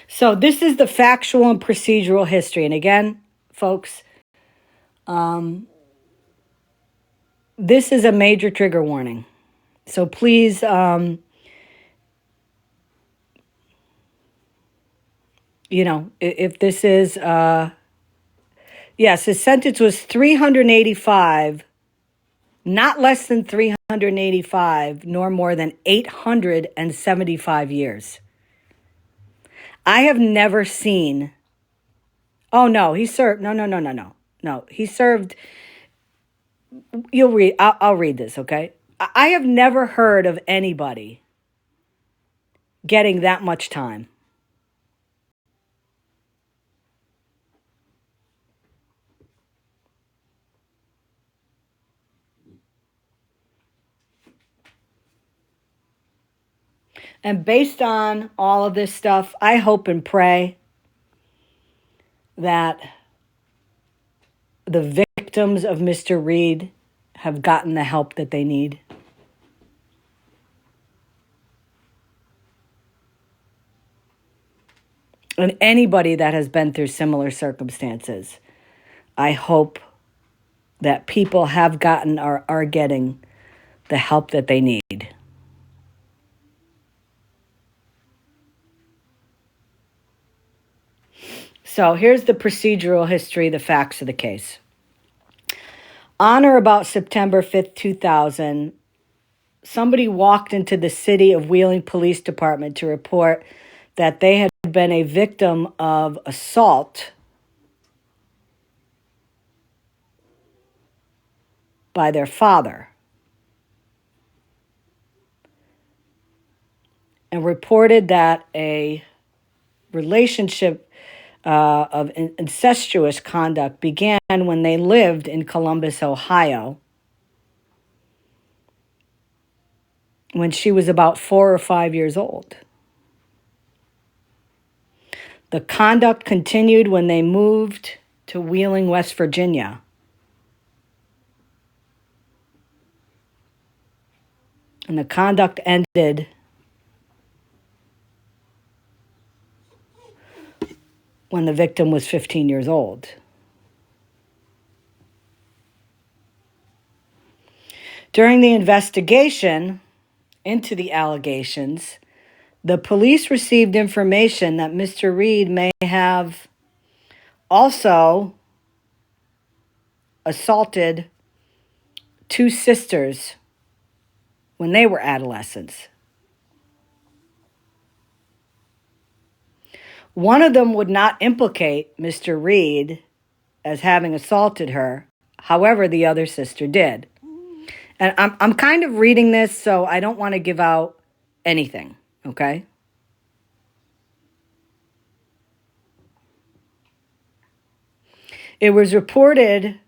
So this is the factual and procedural history. And again, folks, this is a major trigger warning. So please, if this is, yes, his sentence was 385, not less than 385, nor more than 875 years. I have never seen, oh no, he served, no, he served, you'll read, I'll read this, okay? I have never heard of anybody getting that much time. And based on all of this stuff, I hope and pray that the victims of Mr. Reed have gotten the help that they need. And anybody that has been through similar circumstances, I hope that people have gotten or are getting the help that they need. So here's the procedural history, the facts of the case. On or about September 5th, 2000, somebody walked into the City of Wheeling Police Department to report that they had been a victim of assault by their father, and reported that a relationship of incestuous conduct began when they lived in Columbus, Ohio, when she was about 4 or 5 years old. The conduct continued when they moved to Wheeling, West Virginia. And the conduct ended when the victim was 15 years old. During the investigation into the allegations, the police received information that Mr. Reed may have also assaulted 2 sisters when they were adolescents. One of them would not implicate Mr. Reed as having assaulted her. However, the other sister did. And I'm kind of reading this, so I don't want to give out anything, okay? It was reported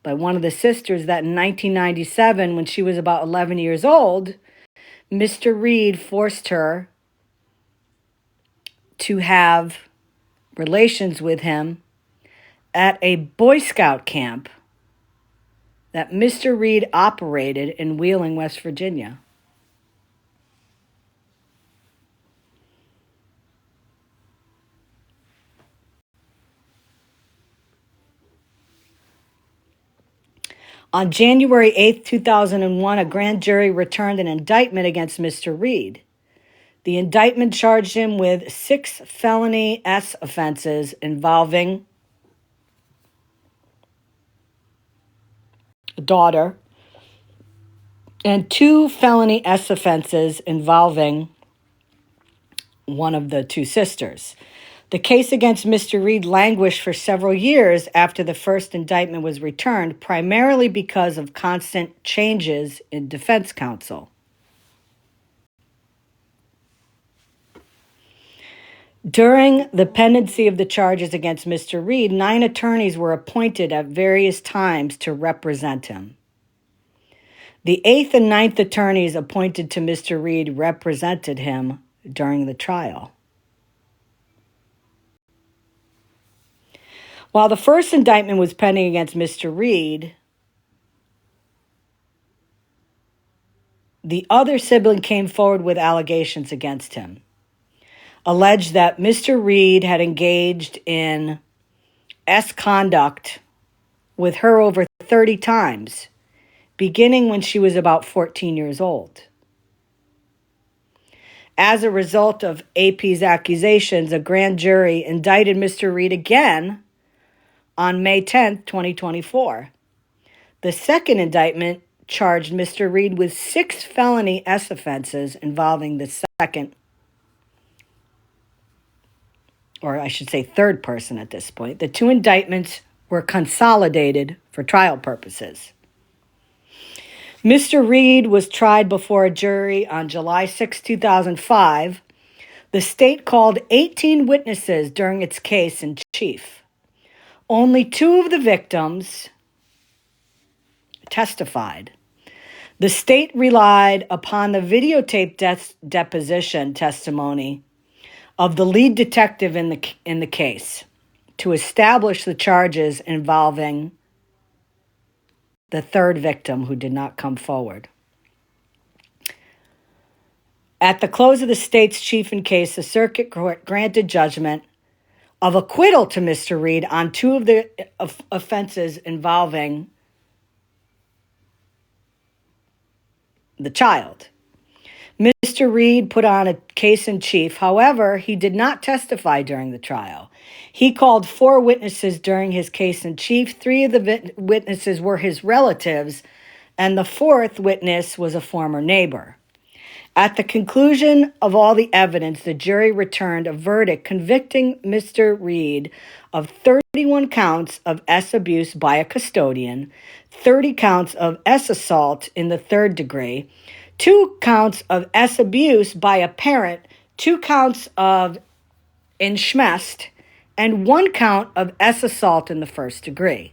by one of the sisters that in 1997, when she was about 11 years old, Mr. Reed forced her to have relations with him at a Boy Scout camp that Mr. Reed operated in Wheeling, West Virginia. On January 8, 2001, a grand jury returned an indictment against Mr. Reed. The indictment charged him with 6 felony S offenses involving a daughter and 2 felony S offenses involving one of the 2 sisters. The case against Mr. Reed languished for several years after the first indictment was returned, primarily because of constant changes in defense counsel. During the pendency of the charges against Mr. Reed, 9 attorneys were appointed at various times to represent him. The 8th and 9th attorneys appointed to Mr. Reed represented him during the trial. While the first indictment was pending against Mr. Reed, the other sibling came forward with allegations against him, alleged that Mr. Reed had engaged in S conduct with her over 30 times, beginning when she was about 14 years old. As a result of AP's accusations, a grand jury indicted Mr. Reed again on May 10, 2024. The second indictment charged Mr. Reed with 6 felony S offenses involving the second, or I should say third person at this point. The 2 indictments were consolidated for trial purposes. Mr. Reed was tried before a jury on July 6, 2005. The state called 18 witnesses during its case in chief. Only 2 of the victims testified. The state relied upon the videotaped deposition testimony of the lead detective in the case to establish the charges involving the third victim who did not come forward. At the close of the state's chief in case, the circuit court granted judgment of acquittal to Mr. Reed on 2 of the offenses involving the child. Mr. Reed put on a case in chief. However, he did not testify during the trial. He called 4 witnesses during his case in chief. 3 of the witnesses were his relatives, and the 4th witness was a former neighbor. At the conclusion of all the evidence, the jury returned a verdict convicting Mr. Reed of 31 counts of S abuse by a custodian, 30 counts of S assault in the 3rd degree, 2 counts of S abuse by a parent, 2 counts of enschmest, and 1 count of S assault in the 1st degree.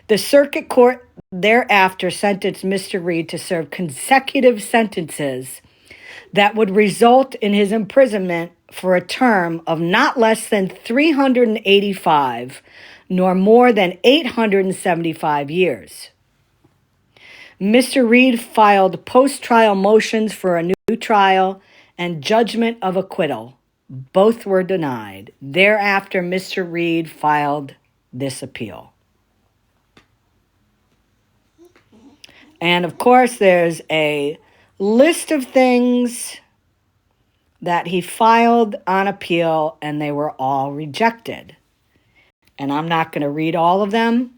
The circuit court thereafter sentenced Mr. Reed to serve consecutive sentences that would result in his imprisonment for a term of not less than 385 nor more than 875 years. Mr. Reed filed post-trial motions for a new trial and judgment of acquittal. Both were denied. Thereafter, Mr. Reed filed this appeal. And of course, there's a list of things that he filed on appeal, and they were all rejected. And I'm not going to read all of them.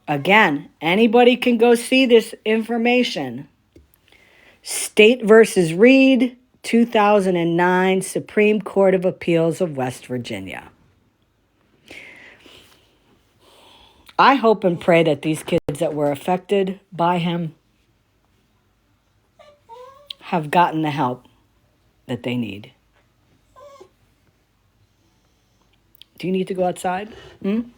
Again, anybody can go see this information. State versus Reed, 2009, Supreme Court of Appeals of West Virginia. I hope and pray that these kids that were affected by him have gotten the help that they need. Do you need to go outside? And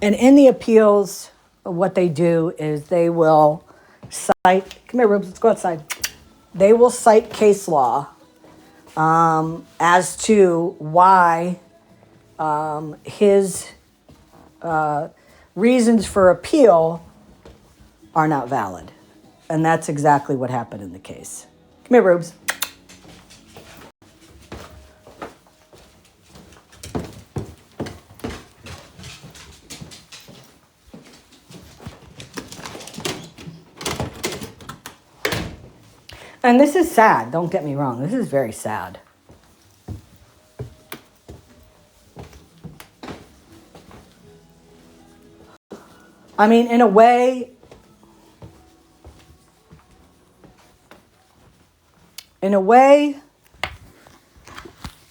in the appeals, what they do is they will cite, come here, Rubes, let's go outside. They will cite case law as to why his reasons for appeal are not valid. And that's exactly what happened in the case. Come here, Rubes. And this is sad, don't get me wrong. This is very sad. I mean, in a way,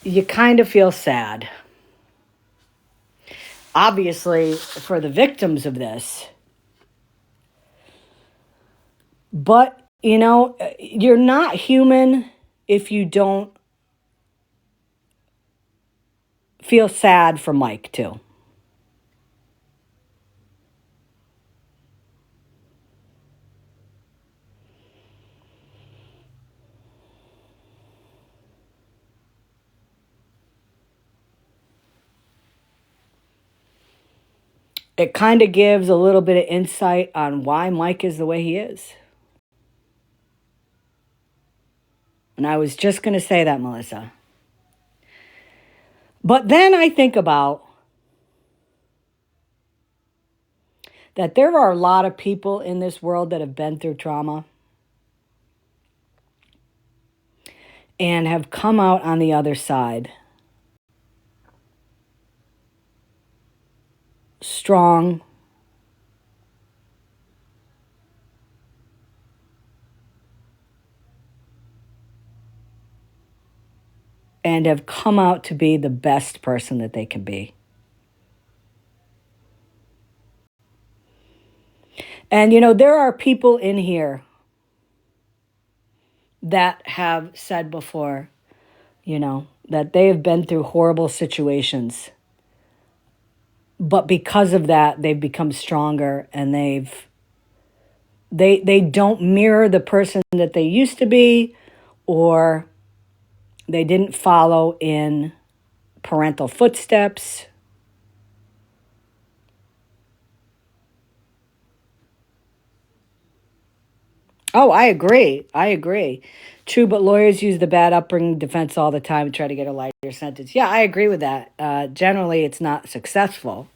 you kind of feel sad. Obviously, for the victims of this. But, you know, you're not human if you don't feel sad for Mike, too. It kind of gives a little bit of insight on why Mike is the way he is. And I was just going to say that, Melissa. But then I think about that there are a lot of people in this world that have been through trauma and have come out on the other side strong, and have come out to be the best person that they can be. And, you know, there are people in here that have said before, you know, that they have been through horrible situations. But because of that, they've become stronger, and they don't mirror the person that they used to be, or they didn't follow in parental footsteps. Oh, I agree. True, but lawyers use the bad upbringing defense all the time to try to get a lighter sentence. Yeah, I agree with that. Generally, it's not successful.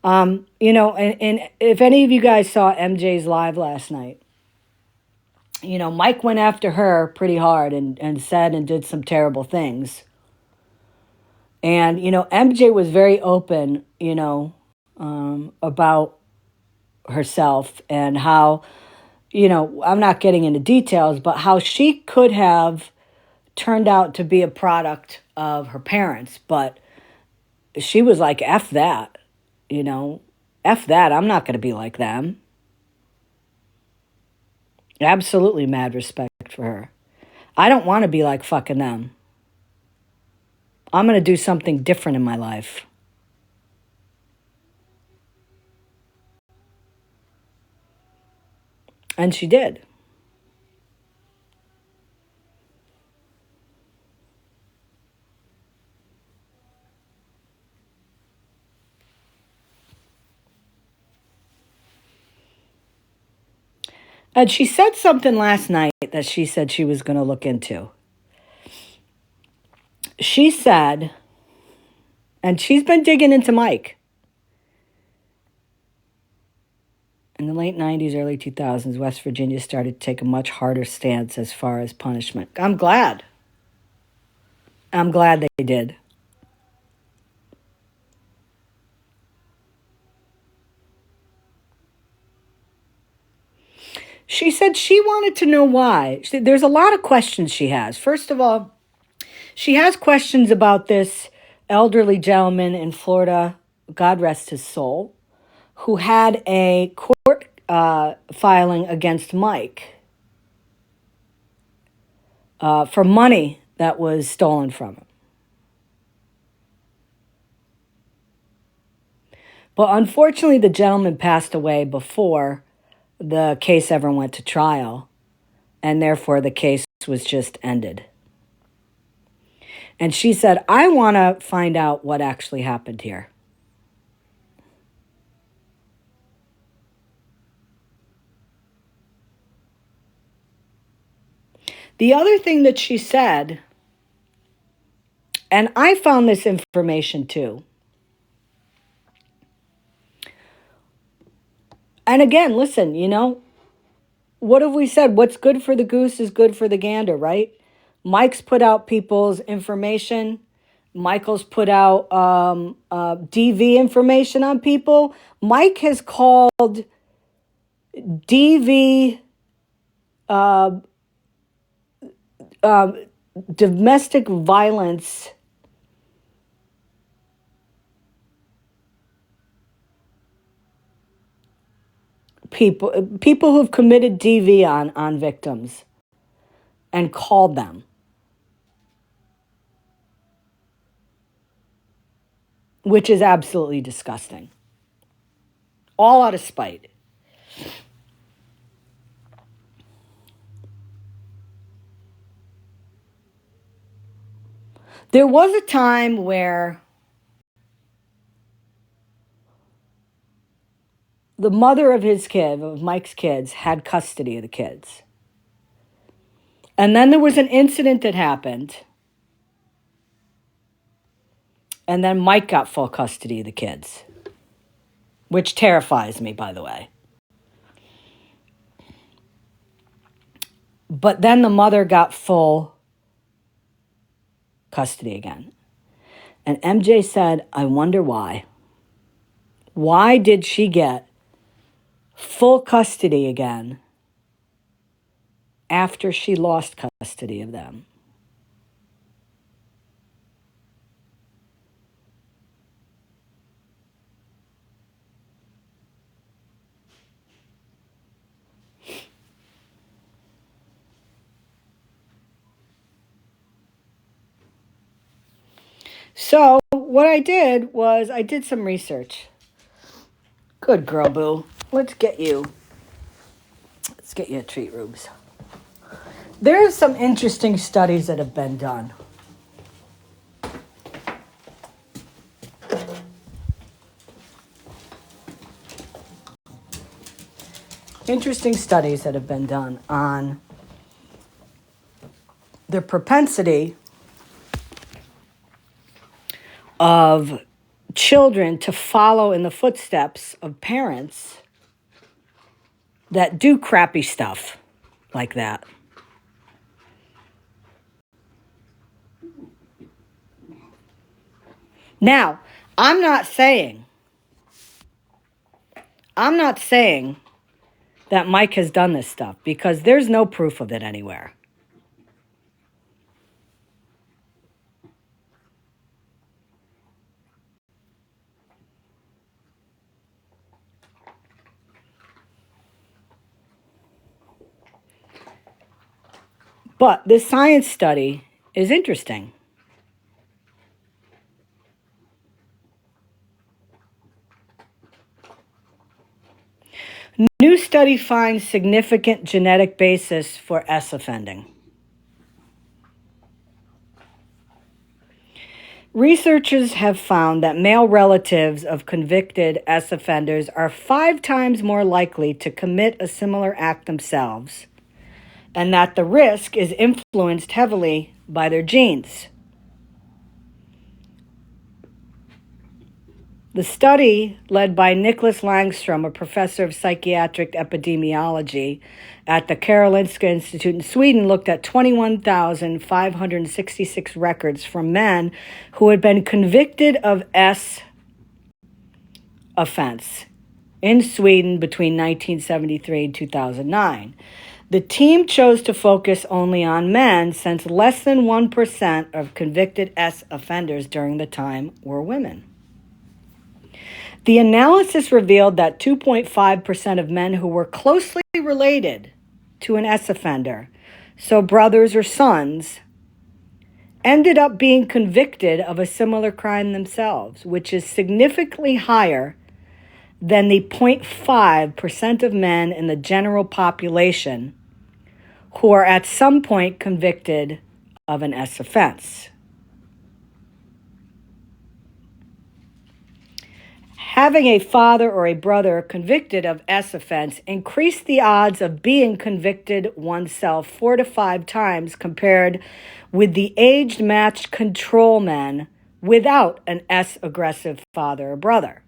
You know, and if any of you guys saw MJ's live last night, you know, Mike went after her pretty hard and said and did some terrible things. And, you know, MJ was very open, you know, about herself and how, you know, I'm not getting into details, but how she could have turned out to be a product of her parents. But she was like, F that, you know, F that. I'm not going to be like them. Absolutely mad respect for her. I don't want to be like fucking them. I'm going to do something different in my life. And she did. And she said something last night that she said she was going to look into. She said, and she's been digging into Mike. In the late 90s, early 2000s, West Virginia started to take a much harder stance as far as punishment. I'm glad they did. She said she wanted to know why. There's a lot of questions she has. First of all, she has questions about this elderly gentleman in Florida, God rest his soul, who had a court filing against Mike for money that was stolen from him. But unfortunately, the gentleman passed away before the case ever went to trial, and therefore the case was just ended. And she said, I want to find out what actually happened here. The other thing that she said, and I found this information too. And again, listen, what have we said? What's good for the goose is good for the gander, right? Mike's put out people's information. Michael's put out DV information on people. Mike has called DV domestic violence people who've committed DV on victims and called them. Which is absolutely disgusting. All out of spite. There was a time where the mother of Mike's kids, had custody of the kids. And then there was an incident that happened. And then Mike got full custody of the kids. Which terrifies me, by the way. But then the mother got full custody again. And MJ said, I wonder why. Why did she get full custody again after she lost custody of them? So what I did was I did some research. Good girl, boo. Let's get you a treat, Rubes. There's some interesting studies that have been done. Interesting studies that have been done on the propensity of children to follow in the footsteps of parents that do crappy stuff like that. Now, I'm not saying that Mike has done this stuff because there's no proof of it anywhere. But this science study is interesting. New study finds significant genetic basis for S offending. Researchers have found that male relatives of convicted S offenders are 5 times more likely to commit a similar act themselves, and that the risk is influenced heavily by their genes. The study, led by Nicholas Langstrom, a professor of psychiatric epidemiology at the Karolinska Institute in Sweden, looked at 21,566 records from men who had been convicted of S offense in Sweden between 1973 and 2009. The team chose to focus only on men since less than 1% of convicted S offenders during the time were women. The analysis revealed that 2.5% of men who were closely related to an S offender, so brothers or sons, ended up being convicted of a similar crime themselves, which is significantly higher than the 0.5% of men in the general population who are at some point convicted of an S offense. Having a father or a brother convicted of S offense increased the odds of being convicted oneself 4 to 5 times compared with the age-matched control men without an S aggressive father or brother.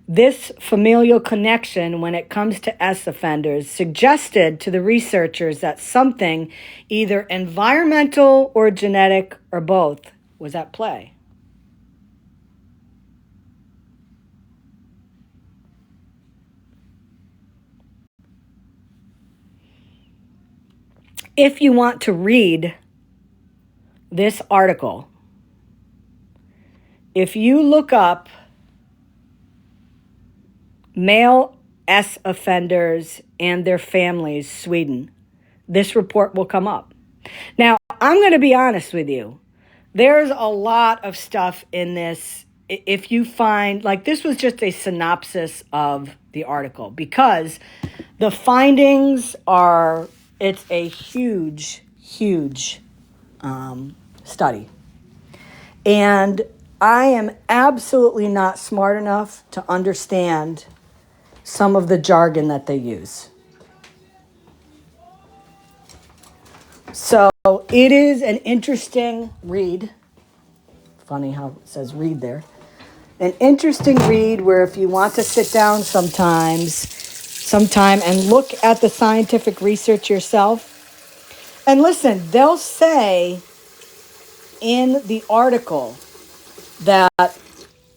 This familial connection when it comes to S offenders suggested to the researchers that something, either environmental or genetic or both, was at play. If you want to read this article, if you look up male S offenders and their families, Sweden, this report will come up. Now, I'm going to be honest with you. There's a lot of stuff in this. If you find, like, this was just a synopsis of the article because the findings are, it's a huge, huge study. And I am absolutely not smart enough to understand some of the jargon that they use. So it is an interesting read. Funny how it says read there. An interesting read where if you want to sit down sometime and look at the scientific research yourself. And listen, they'll say in the article that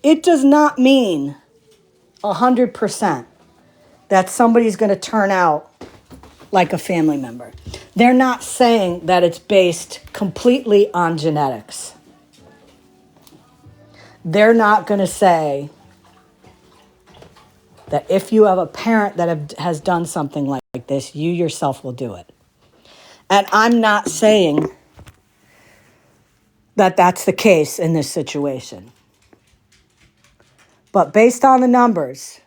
it does not mean 100% that somebody's going to turn out like a family member. They're not saying that it's based completely on genetics. They're not going to say that if you have a parent that has done something like this, you yourself will do it. And I'm not saying that that's the case in this situation. But based on the numbers,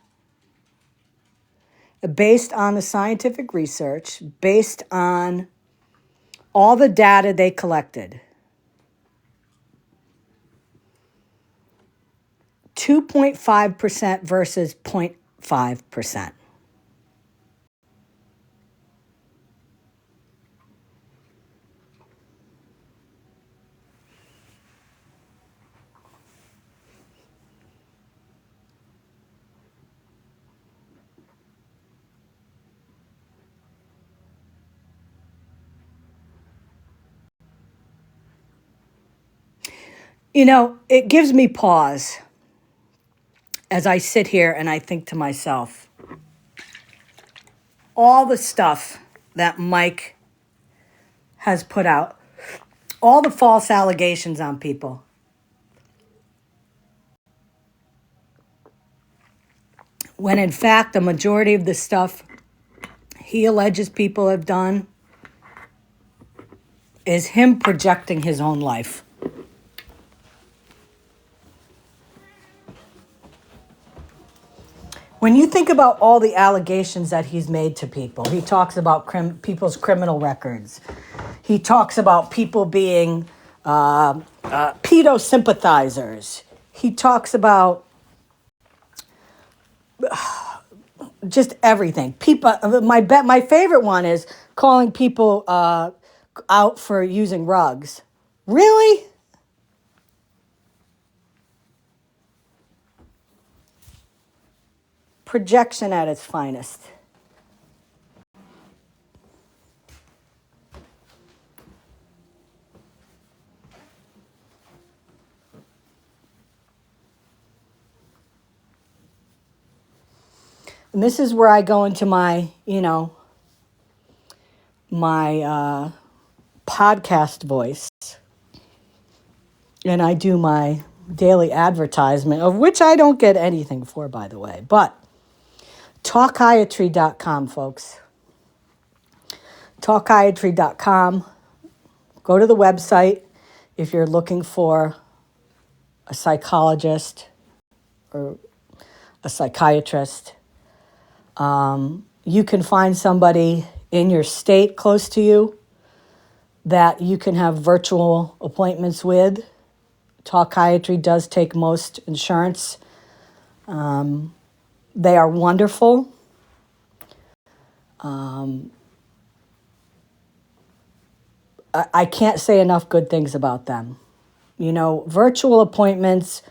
based on the scientific research, based on all the data they collected, 2.5% versus 0.5%. You know, it gives me pause as I sit here and I think to myself, all the stuff that Mike has put out, all the false allegations on people. When in fact, the majority of the stuff he alleges people have done is him projecting his own life. When you think about all the allegations that he's made to people, he talks about people's criminal records. He talks about people being pedo sympathizers. He talks about just everything. People. My favorite one is calling people out for using rugs. Really? Projection at its finest. And this is where I go into my, my podcast voice. And I do my daily advertisement, of which I don't get anything for, by the way. But talkiatry.com, folks. Talkiatry.com. Go to the website if you're looking for a psychologist or a psychiatrist. You can find somebody in your state close to you that you can have virtual appointments with. Talkiatry does take most insurance. They are wonderful. I can't say enough good things about them. Virtual appointments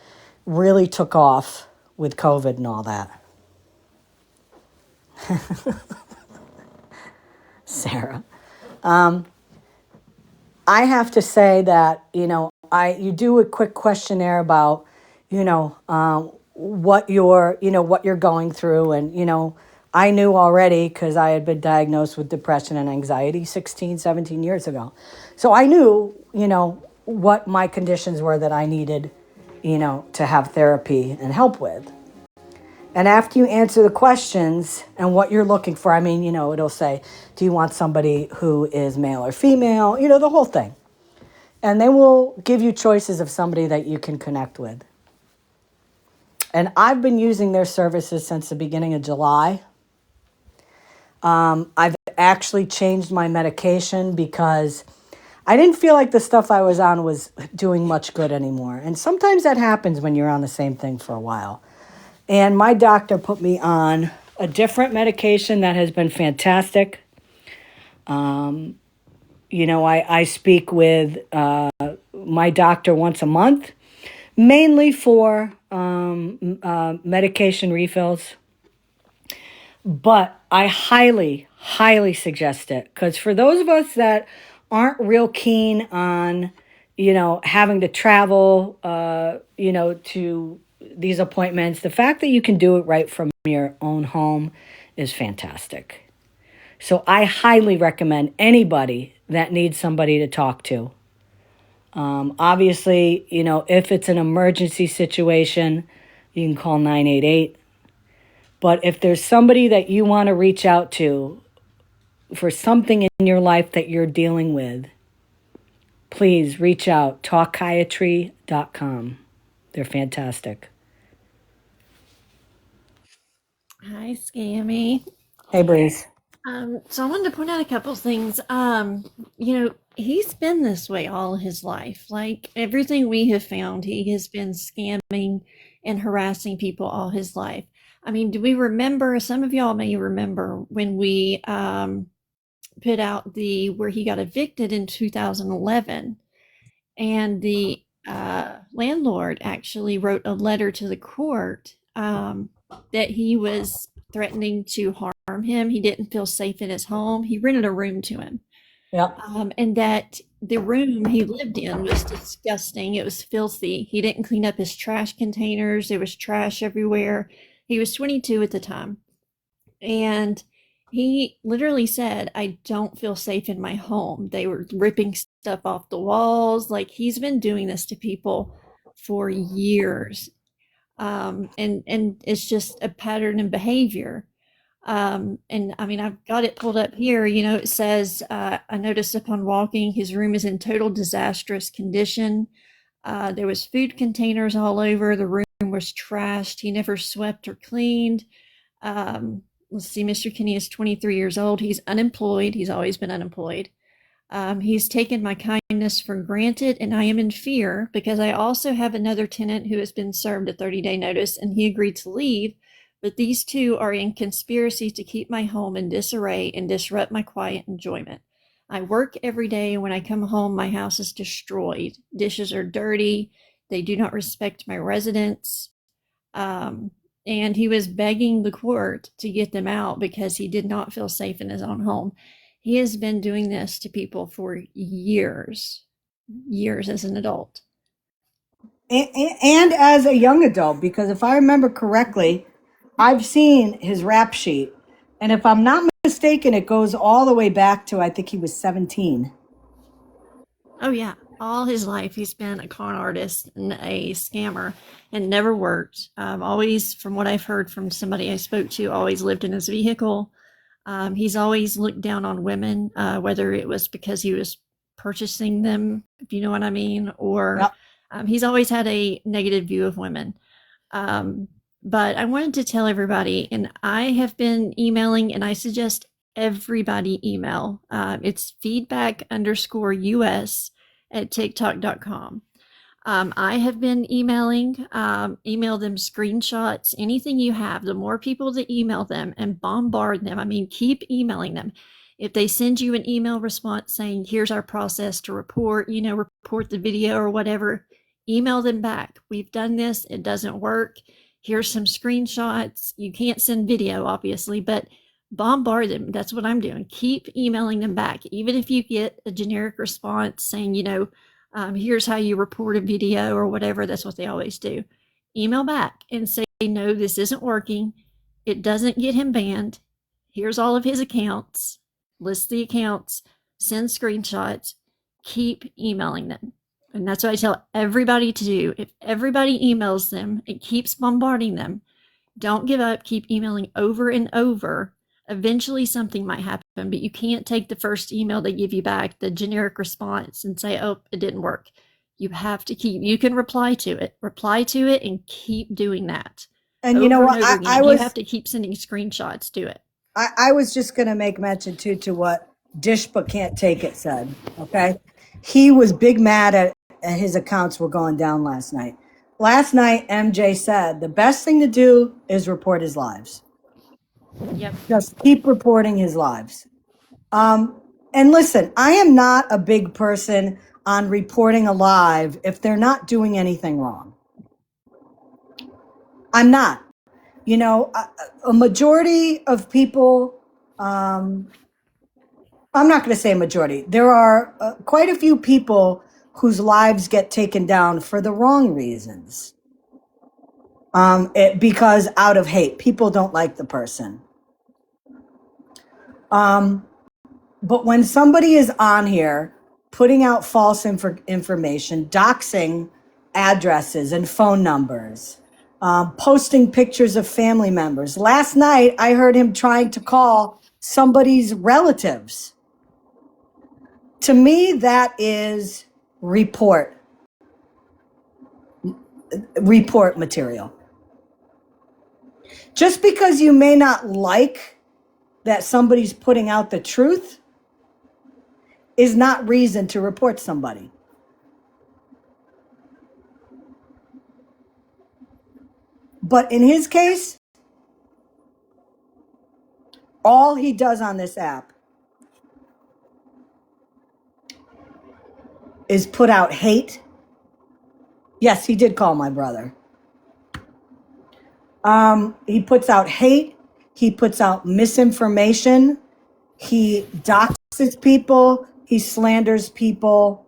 really took off with COVID and all that. Sarah. I have to say that, you do a quick questionnaire about, what you're going through. And, I knew already because I had been diagnosed with depression and anxiety 16, 17 years ago. So I knew, what my conditions were that I needed, to have therapy and help with. And after you answer the questions and what you're looking for, it'll say, do you want somebody who is male or female? The whole thing. And they will give you choices of somebody that you can connect with. And I've been using their services since the beginning of July. I've actually changed my medication because I didn't feel like the stuff I was on was doing much good anymore. And sometimes that happens when you're on the same thing for a while. And my doctor put me on a different medication that has been fantastic. I speak with my doctor once a month, mainly for medication refills. But I highly, highly suggest it. Because for those of us that aren't real keen on, having to travel, to these appointments, the fact that you can do it right from your own home is fantastic. So I highly recommend anybody that needs somebody to talk to. Obviously, if it's an emergency situation, you can call 988. But if there's somebody that you want to reach out to for something in your life that you're dealing with, please reach out. Talkiatry.com. They're fantastic. Hi, Scammy. Hey, Breeze. So I wanted to point out a couple things. He's been this way all his life. Like everything we have found, he has been scamming and harassing people all his life. Do we remember? Some of y'all may remember when we put out where he got evicted in 2011, and the landlord actually wrote a letter to the court that he was threatening to harm him. He didn't feel safe in his home. He rented a room to him. Yep. And that the room he lived in was disgusting. It was filthy. He didn't clean up his trash containers. There was trash everywhere. He was 22 at the time. And he literally said, I don't feel safe in my home. They were ripping stuff off the walls. Like he's been doing this to people for years. And it's just a pattern in behavior. I've got it pulled up here. It says, I noticed upon walking, his room is in total disastrous condition. There was food containers all over. The room was trashed. He never swept or cleaned. Let's see, Mr. Kinney is 23 years old. He's unemployed. He's always been unemployed. He's taken my kindness for granted, and I am in fear because I also have another tenant who has been served a 30-day notice, and he agreed to leave. But these two are in conspiracy to keep my home in disarray and disrupt my quiet enjoyment. I work every day, and when I come home, my house is destroyed. Dishes are dirty. They do not respect my residence. And he was begging the court to get them out because he did not feel safe in his own home. He has been doing this to people for years as an adult. And as a young adult, because if I remember correctly, I've seen his rap sheet, and if I'm not mistaken, it goes all the way back to I think he was 17. Oh yeah, all his life he's been a con artist and a scammer, and never worked. Always, from what I've heard from somebody I spoke to, always lived in his vehicle. He's always looked down on women, whether it was because he was purchasing them, if you know what I mean, or Yep. he's always had a negative view of women. Um, but I wanted to tell everybody, and I have been emailing, and I suggest everybody email. It's feedback_us at tiktok.com. I have been emailing, email them screenshots, anything you have. The more people that email them and bombard them, I mean, keep emailing them. If they send you an email response saying, here's our process to report, report the video or whatever, email them back. We've done this, it doesn't work. Here's some screenshots. You can't send video, obviously, but bombard them. That's what I'm doing. Keep emailing them back. Even if you get a generic response saying, here's how you report a video or whatever. That's what they always do. Email back and say, no, this isn't working. It doesn't get him banned. Here's all of his accounts. List the accounts. Send screenshots. Keep emailing them. And that's what I tell everybody to do. If everybody emails them and keeps bombarding them, don't give up. Keep emailing over and over. Eventually something might happen, but you can't take the first email they give you back, the generic response, and say, oh, it didn't work. You have to you can reply to it and keep doing that. And you know what? You have to keep sending screenshots to it. I was just going to make mention too to what Dish But Can't Take It said. Okay. He was big mad at his accounts were going down last night. Last night, MJ said the best thing to do is report his lives. Yep. Just keep reporting his lives. And listen, I am not a big person on reporting a live if they're not doing anything wrong. I'm not. A majority of people, I'm not going to say a majority. There are quite a few people whose lives get taken down for the wrong reasons. Because out of hate, people don't like the person. But when somebody is on here putting out false information, doxing addresses and phone numbers, posting pictures of family members. Last night, I heard him trying to call somebody's relatives. To me, that is report material. Just because you may not like that somebody's putting out the truth is not reason to report somebody. But in his case, all he does on this app is put out hate. Yes, he did call my brother. He puts out hate. He puts out misinformation. He doxes people. He slanders people.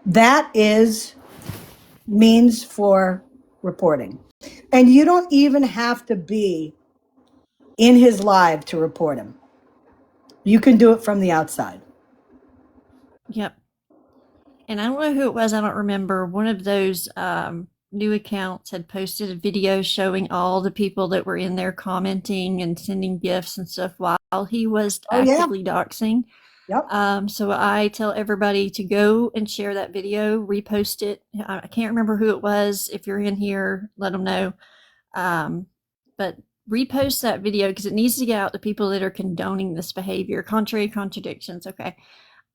That is means for reporting. And you don't even have to be in his live to report him. You can do it from the outside. Yep. And I don't know who it was. I don't remember. One of those new accounts had posted a video showing all the people that were in there commenting and sending gifts and stuff while he was actively doxing. Yep. So I tell everybody to go and share that video, repost it. I can't remember who it was. If you're in here, let them know. But repost that video because it needs to get out to people that are condoning this behavior. Contradictions. Okay.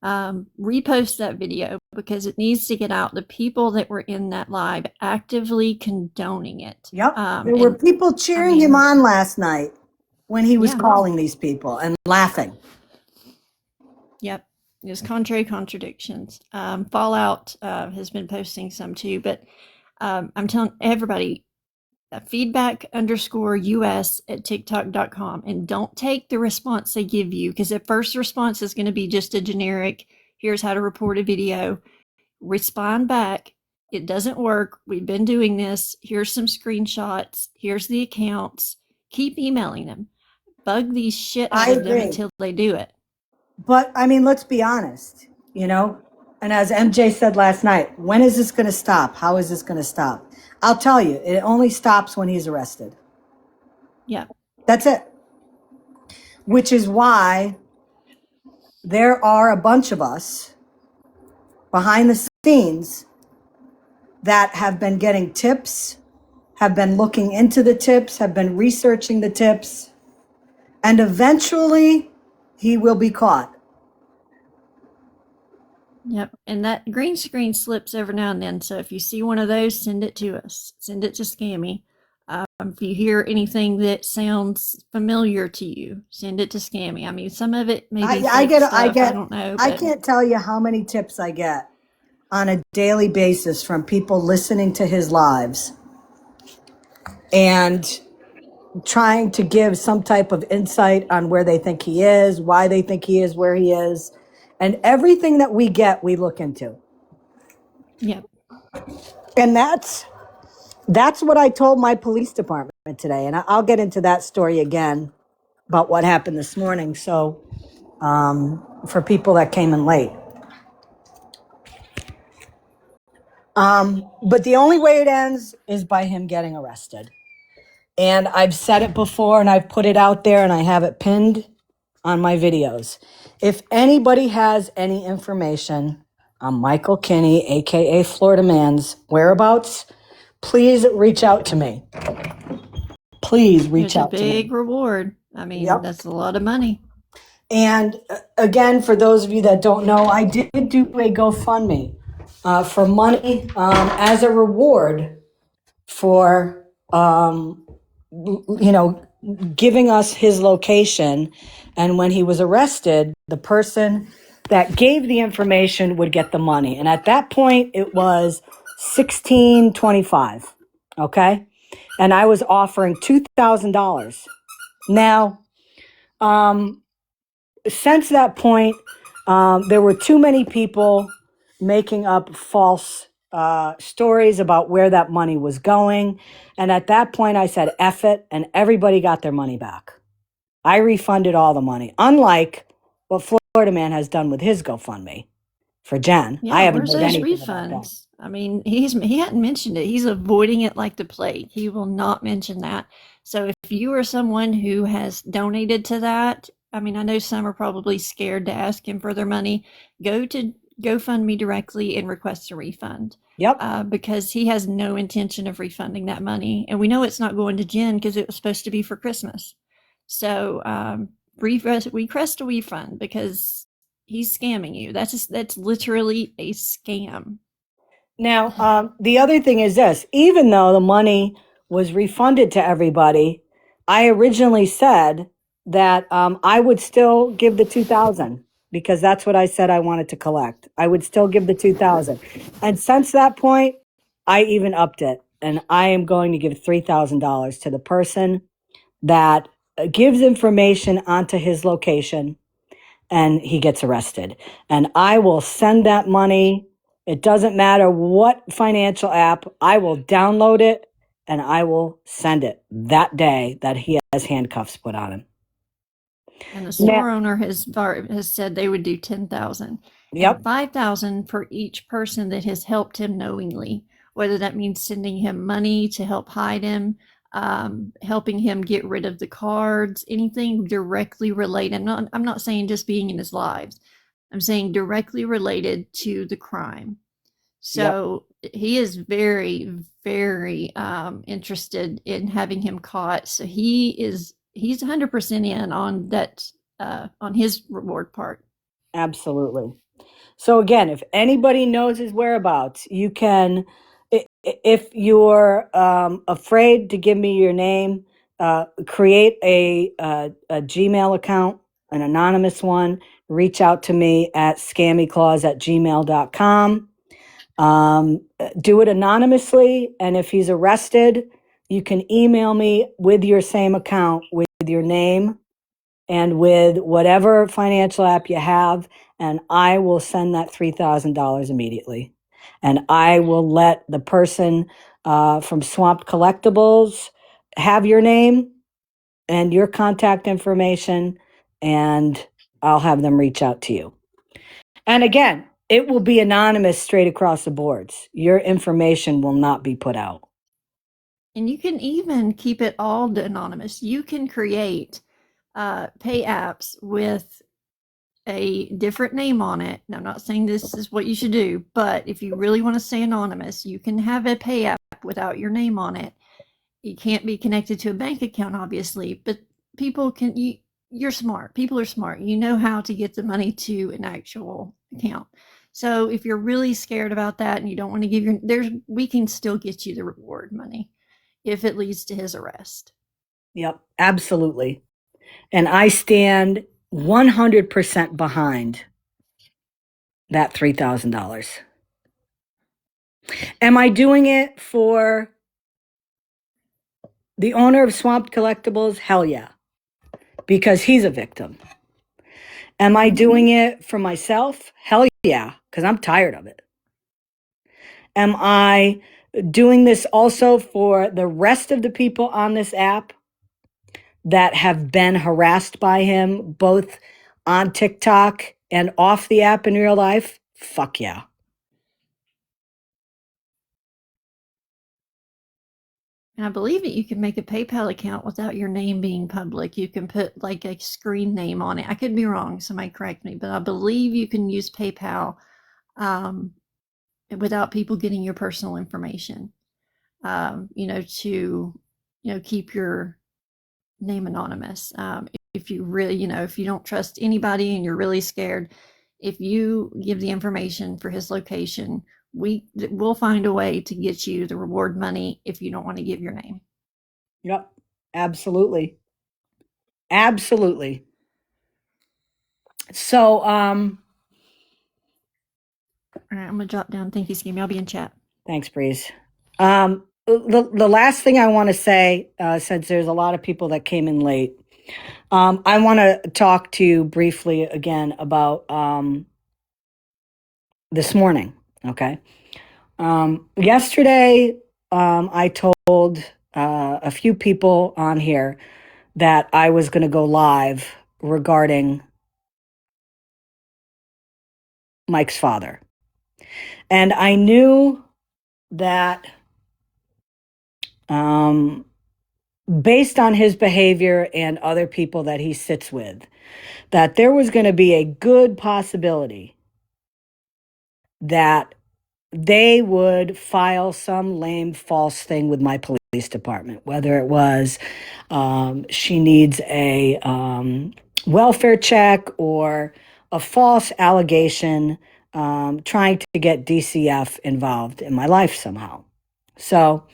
Repost that video because it needs to get out the people that were in that live actively condoning it. Yep. There were people cheering him on last night when he was calling these people and laughing. Yep. There's contradictions. Fallout has been posting some too, but I'm telling everybody, feedback_us at tiktok.com, and don't take the response they give you because the first response is going to be just a generic, here's how to report a video. Respond back it doesn't work. We've been doing this. Here's some screenshots. Here's the accounts. Keep emailing them. Bug these shit out I of them agree. until they do it. But I mean, let's be honest, you know? And as MJ said last night, when is this going to stop? How is this going to stop? I'll tell you, it only stops when he's arrested. Yeah. That's it. Which is why there are a bunch of us behind the scenes that have been getting tips, have been looking into the tips, have been researching the tips, and eventually he will be caught. Yep. And that green screen slips every now and then. So if you see one of those, send it to us. Send it to Scammy. If you hear anything that sounds familiar to you, send it to Scammy. I mean, some of it may be I fake stuff. I don't know. I But can't tell you how many tips I get on a daily basis from people listening to his lives and trying to give some type of insight on where they think he is, why they think he is where he is. And everything that we get, we look into. yep. And that's what I told my police department today. And I'll get into that story again about what happened this morning. So for people that came in late. But the only way it ends is by him getting arrested. And I've said it before and I've put it out there and I have it pinned on my videos. If anybody has any information on Michael Kinney, aka Florida Man's whereabouts, please reach out to me. Please reach There's a out to me. big reward. I mean, Yep. that's a lot of money. And again, for those of you that don't know, I did do a GoFundMe for money as a reward for, giving us his location. And when he was arrested, the person that gave the information would get the money. And at that point, it was $16.25. Okay. And I was offering $2,000. Now, since that point, there were too many people making up false stories about where that money was going. And at that point, I said, F it, and everybody got their money back. I refunded all the money, unlike what Florida Man has done with his GoFundMe for Jen. Yeah, I haven't where's heard those anything about that. refunds? I mean, he hadn't mentioned it. He's avoiding it like the plague. He will not mention that. So if you are someone who has donated to that, I mean, I know some are probably scared to ask him for their money. Go to GoFundMe directly and request a refund. Yep. Because he has no intention of refunding that money, and we know it's not going to Jen because it was supposed to be for Christmas. So request a refund because he's scamming you. That's literally a scam. Now, the other thing is this, even though the money was refunded to everybody, I originally said that I would still give the 2,000 because that's what I said I wanted to collect. I would still give the 2,000. And since that point, I even upped it and I am going to give $3,000 to the person that gives information onto his location and he gets arrested. And I will send that money. It doesn't matter what financial app, I will download it and I will send it that day that he has handcuffs put on him. And the store owner has said they would do 10,000. Yep. And 5,000 for each person that has helped him knowingly, whether that means sending him money to help hide him, helping him get rid of the cards, anything directly related. I'm not saying just being in his lives. I'm saying directly related to the crime. So he is very, very interested in having him caught. So he's 100% in on that, on his reward part. Absolutely. So again, if anybody knows his whereabouts, you can, if you're afraid to give me your name, create a Gmail account, an anonymous one, reach out to me at scammyclaus@gmail.com. Do it anonymously. And if he's arrested, you can email me with your same account, with your name and with whatever financial app you have, and I will send that $3,000 immediately. And I will let the person from Swamped Collectibles have your name and your contact information, and I'll have them reach out to you. And again, it will be anonymous straight across the boards. Your information will not be put out. And you can even keep it all anonymous. You can create pay apps with a different name on it. Now, I'm not saying this is what you should do, but if you really want to stay anonymous, you can have a pay app without your name on it. You can't be connected to a bank account, obviously, but people can. You're smart. People are smart. You know how to get the money to an actual account. So if you're really scared about that and you don't want to give we can still get you the reward money if it leads to his arrest. Yep, absolutely. And I stand 100% behind that $3,000. Am I doing it for the owner of Swamped Collectibles? Hell yeah, because he's a victim. Am I doing it for myself? Hell yeah, because I'm tired of it. Am I doing this also for the rest of the people on this app that have been harassed by him, both on TikTok and off the app in real life? Fuck yeah. And I believe that you can make a PayPal account without your name being public. You can put like a screen name on it. I could be wrong. Somebody correct me, but I believe you can use PayPal without people getting your personal information. To keep your name anonymous. If you really, if you don't trust anybody and you're really scared, if you give the information for his location, we'll find a way to get you the reward money if you don't want to give your name. Yep, absolutely. Absolutely. So, All right, I'm gonna jot down. Thank you, Scammy. I'll be in chat. thanks, Breeze. The last thing I want to say, since there's a lot of people that came in late, I want to talk to you briefly again about this morning. Okay. Yesterday, I told a few people on here that I was going to go live regarding Mike's father. And I knew that based on his behavior and other people that he sits with, that there was going to be a good possibility that they would file some lame false thing with my police department, whether it was she needs a welfare check or a false allegation trying to get DCF involved in my life somehow. So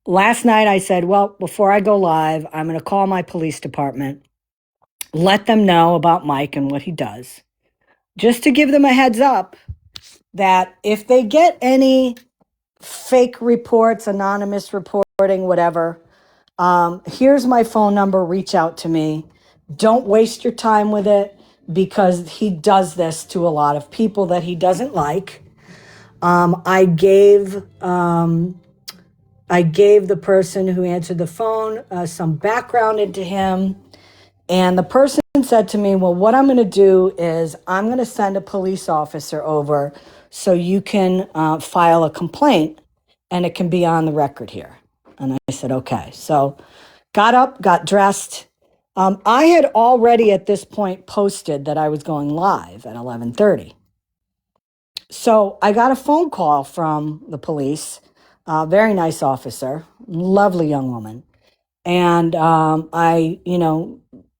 last night I said, well, before I go live, I'm going to call my police department, let them know about Mike and what he does, just to give them a heads up that if they get any fake reports, anonymous reporting, whatever, here's my phone number, reach out to me. Don't waste your time with it, because he does this to a lot of people that he doesn't like. I gave the person who answered the phone some background into him. And the person said to me, well, what I'm going to do is I'm going to send a police officer over so you can file a complaint and it can be on the record here. And I said, okay. So got up, got dressed. I had already at this point posted that I was going live at 11:30. So I got a phone call from the police, very nice officer, lovely young woman. And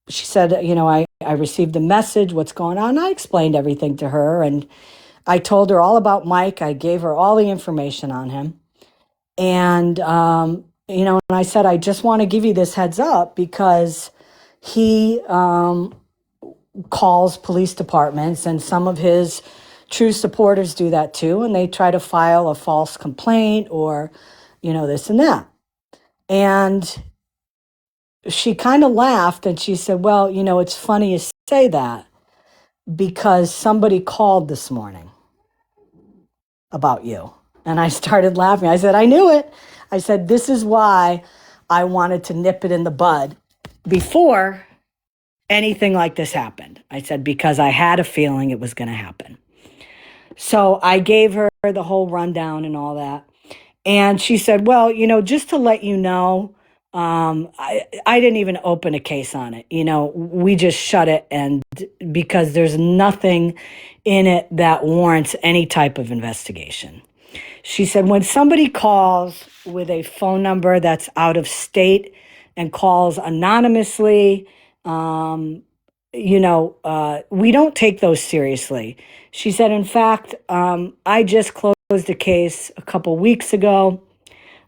she said, I received a message, what's going on? I explained everything to her, and I told her all about Mike. I gave her all the information on him. And, and I said, I just want to give you this heads up because he calls police departments, and some of his true supporters do that too. And they try to file a false complaint or, this and that. And she kind of laughed and she said, well, it's funny you say that, because somebody called this morning about you. And I started laughing. I said, I knew it. I said, this is why I wanted to nip it in the bud before anything like this happened. I said, because I had a feeling it was going to happen. So I gave her the whole rundown and all that. And she said, well, just to let you know, I didn't even open a case on it. We just shut it, and because there's nothing in it that warrants any type of investigation. She said, when somebody calls with a phone number that's out of state and calls anonymously, we don't take those seriously. She said, in fact, I just closed a case a couple weeks ago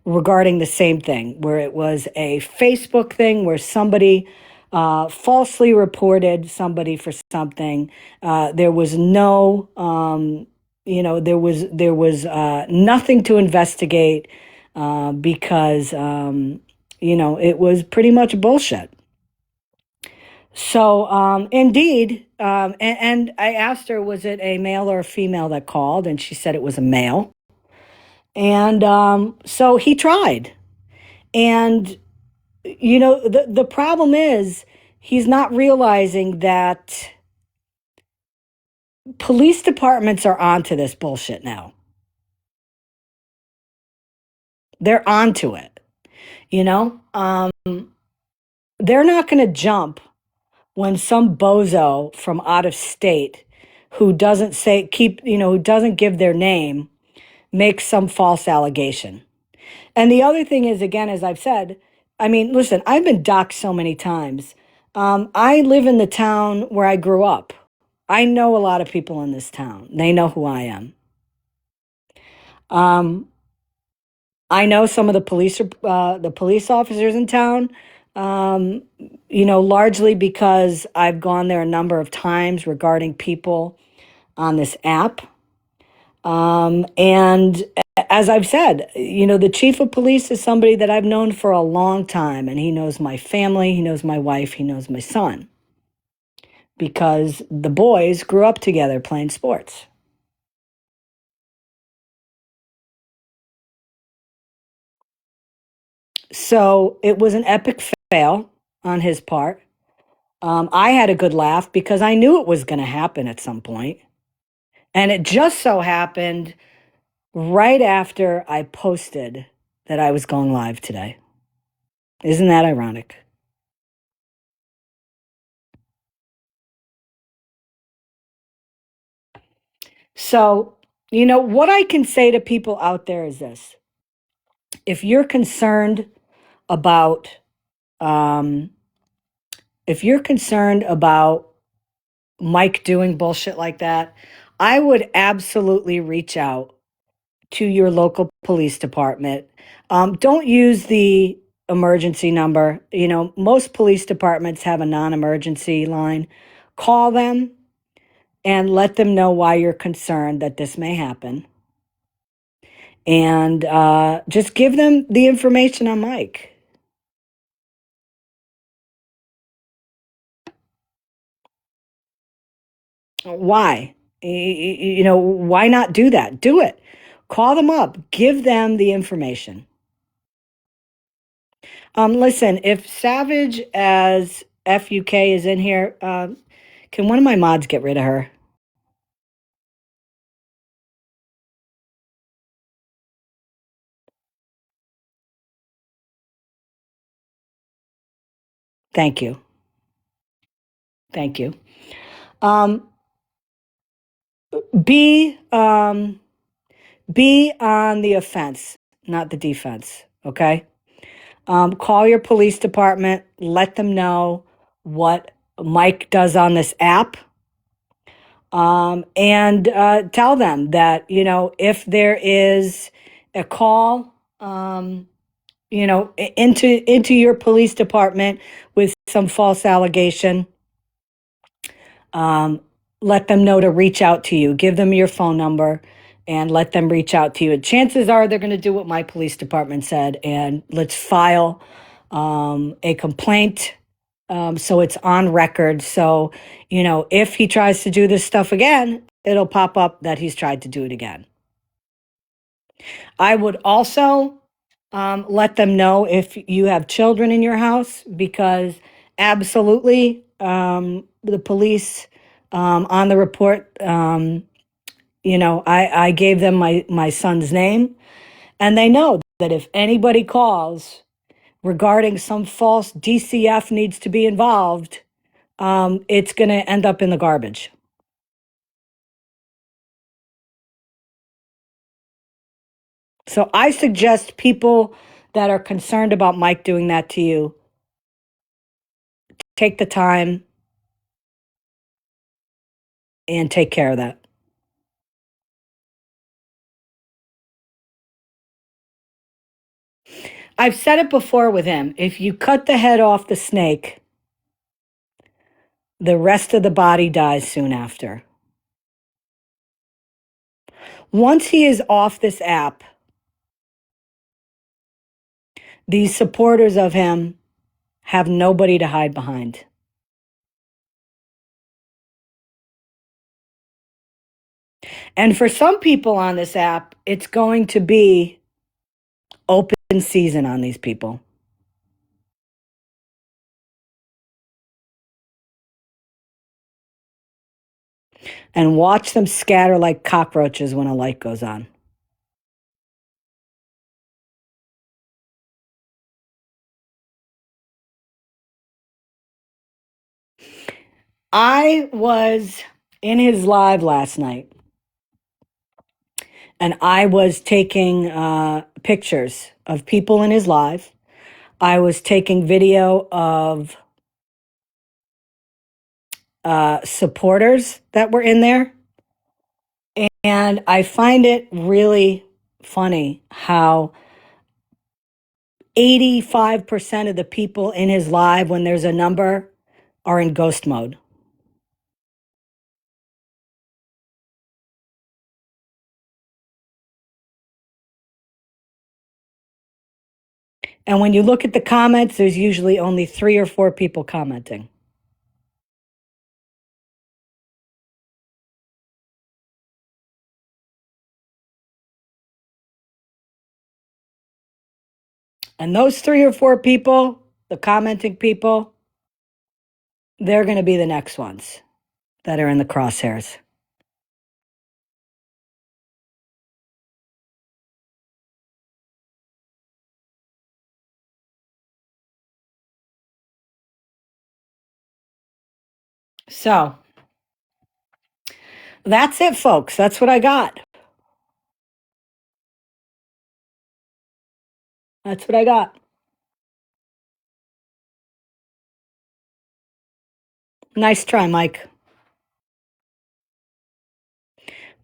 regarding the same thing, where it was a Facebook thing where somebody falsely reported somebody for something. There was no, there was nothing to investigate because it was pretty much bullshit. So, indeed, and I asked her, was it a male or a female that called? And she said it was a male. And so he tried. And, the problem is he's not realizing that police departments are onto this bullshit now. They're onto it, they're not going to jump when some bozo from out of state who doesn't who doesn't give their name makes some false allegation. And the other thing is, again, as I've said, I mean, listen, I've been doxxed so many times. I live in the town where I grew up. I know a lot of people in this town. They know who I am. I know some of the police officers in town, largely because I've gone there a number of times regarding people on this app. And as I've said, the chief of police is somebody that I've known for a long time, and he knows my family, he knows my wife, he knows my son, because the boys grew up together playing sports. So it was an epic fail on his part. I had a good laugh because I knew it was going to happen at some point. And it just so happened right after I posted that I was going live today. Isn't that ironic? So, what I can say to people out there is this. If you're concerned about, Mike doing bullshit like that, I would absolutely reach out to your local police department. Don't use the emergency number. Most police departments have a non-emergency line. Call them and let them know why you're concerned that this may happen. And just give them the information on Mike. Why? Why not do that? Do it. Call them up. Give them the information. Listen, if Savage as FUK is in here, can one of my mods get rid of her? Thank you. Thank you. Be on the offense, not the defense. Okay. Call your police department. Let them know what Mike does on this app. And tell them that, if there is a call, into your police department with some false allegation, let them know to reach out to you. Give them your phone number and let them reach out to you. And chances are they're going to do what my police department said, and let's file a complaint so it's on record. So, if he tries to do this stuff again, it'll pop up that he's tried to do it again. I would also let them know if you have children in your house, because absolutely, the police, on the report, I gave them my son's name, and they know that if anybody calls regarding some false DCF needs to be involved, it's going to end up in the garbage. So I suggest people that are concerned about Mike doing that to you, take the time and take care of that. I've said it before with him. If you cut the head off the snake, the rest of the body dies soon after. Once he is off this app, these supporters of him have nobody to hide behind. And for some people on this app, it's going to be open season on these people. And watch them scatter like cockroaches when a light goes on. I was in his live last night, and I was taking pictures of people in his live. I was taking video of supporters that were in there. And I find it really funny how 85% of the people in his live, when there's a number, are in ghost mode. And when you look at the comments, there's usually only 3 or 4 people commenting. And those 3 or 4 people, the commenting people, they're going to be the next ones that are in the crosshairs. So that's it, folks. That's what I got. That's what I got. Nice try, Mike.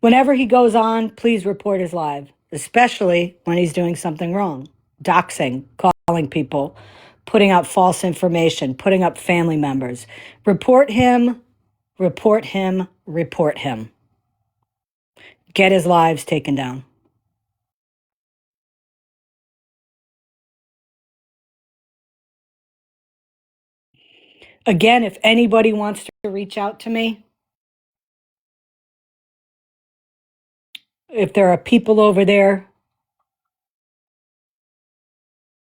Whenever he goes on, please report his live, especially when he's doing something wrong. Doxing, calling people, putting out false information, putting up family members. Report him, report him, report him. Get his lives taken down. Again, if anybody wants to reach out to me, if there are people over there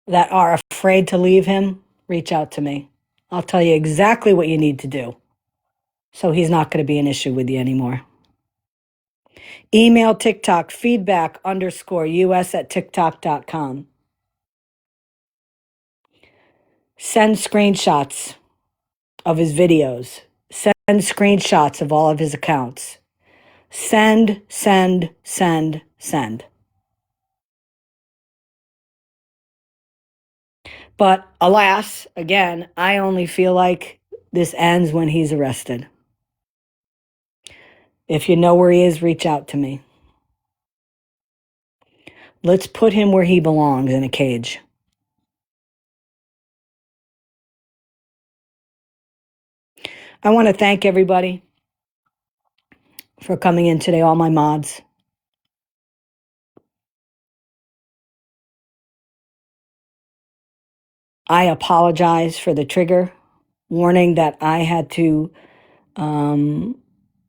that are afraid to leave him, reach out to me. I'll tell you exactly what you need to do so he's not going to be an issue with you anymore. Email TikTok feedback_us@tiktok.com. Send screenshots of his videos. Send screenshots of all of his accounts. Send, send, send, send. But alas, again, I only feel like this ends when he's arrested. If you know where he is, reach out to me. Let's put him where he belongs, in a cage. I want to thank everybody for coming in today, all my mods. I apologize for the trigger warning that I had to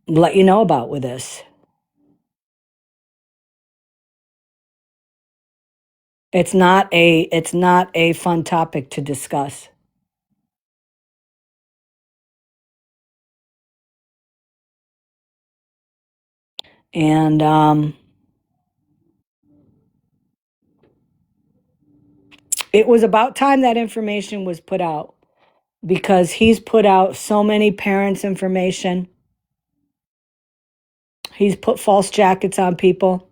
let you know about with this. It's not a fun topic to discuss. And it was about time that information was put out, because he's put out so many parents' information. He's put false jackets on people.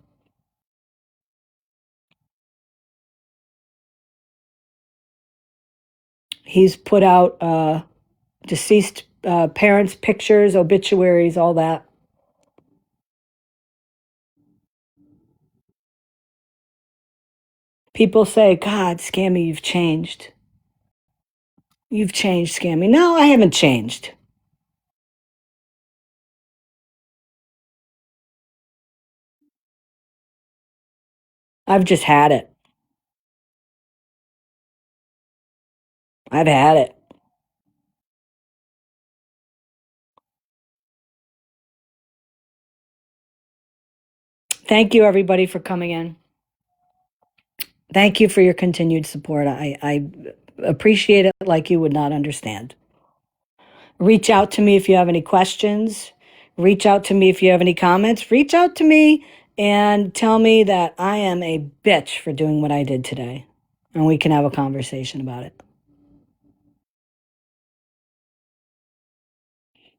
He's put out deceased parents' pictures, obituaries, all that. People say, God, Scammy, you've changed. You've changed, Scammy. No, I haven't changed. I've just had it. I've had it. Thank you, everybody, for coming in. Thank you for your continued support. I appreciate it like you would not understand. Reach out to me if you have any questions. Reach out to me if you have any comments. Reach out to me and tell me that I am a bitch for doing what I did today. And we can have a conversation about it.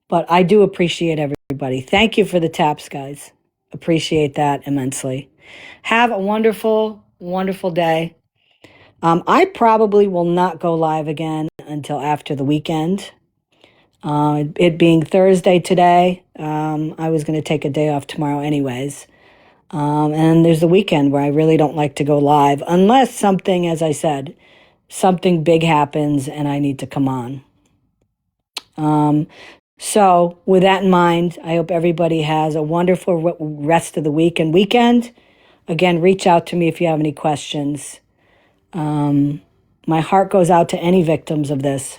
But I do appreciate everybody. Thank you for the taps, guys. Appreciate that immensely. Have a wonderful, wonderful day. I probably will not go live again until after the weekend. It being Thursday today, I was going to take a day off tomorrow anyways. And there's the weekend where I really don't like to go live unless something, as I said, something big happens and I need to come on. So with that in mind, I hope everybody has a wonderful rest of the week and weekend. Again, reach out to me if you have any questions. My heart goes out to any victims of this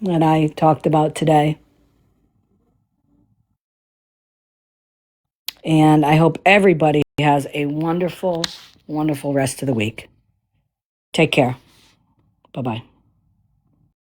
that I talked about today. And I hope everybody has a wonderful, wonderful rest of the week. Take care. Bye-bye.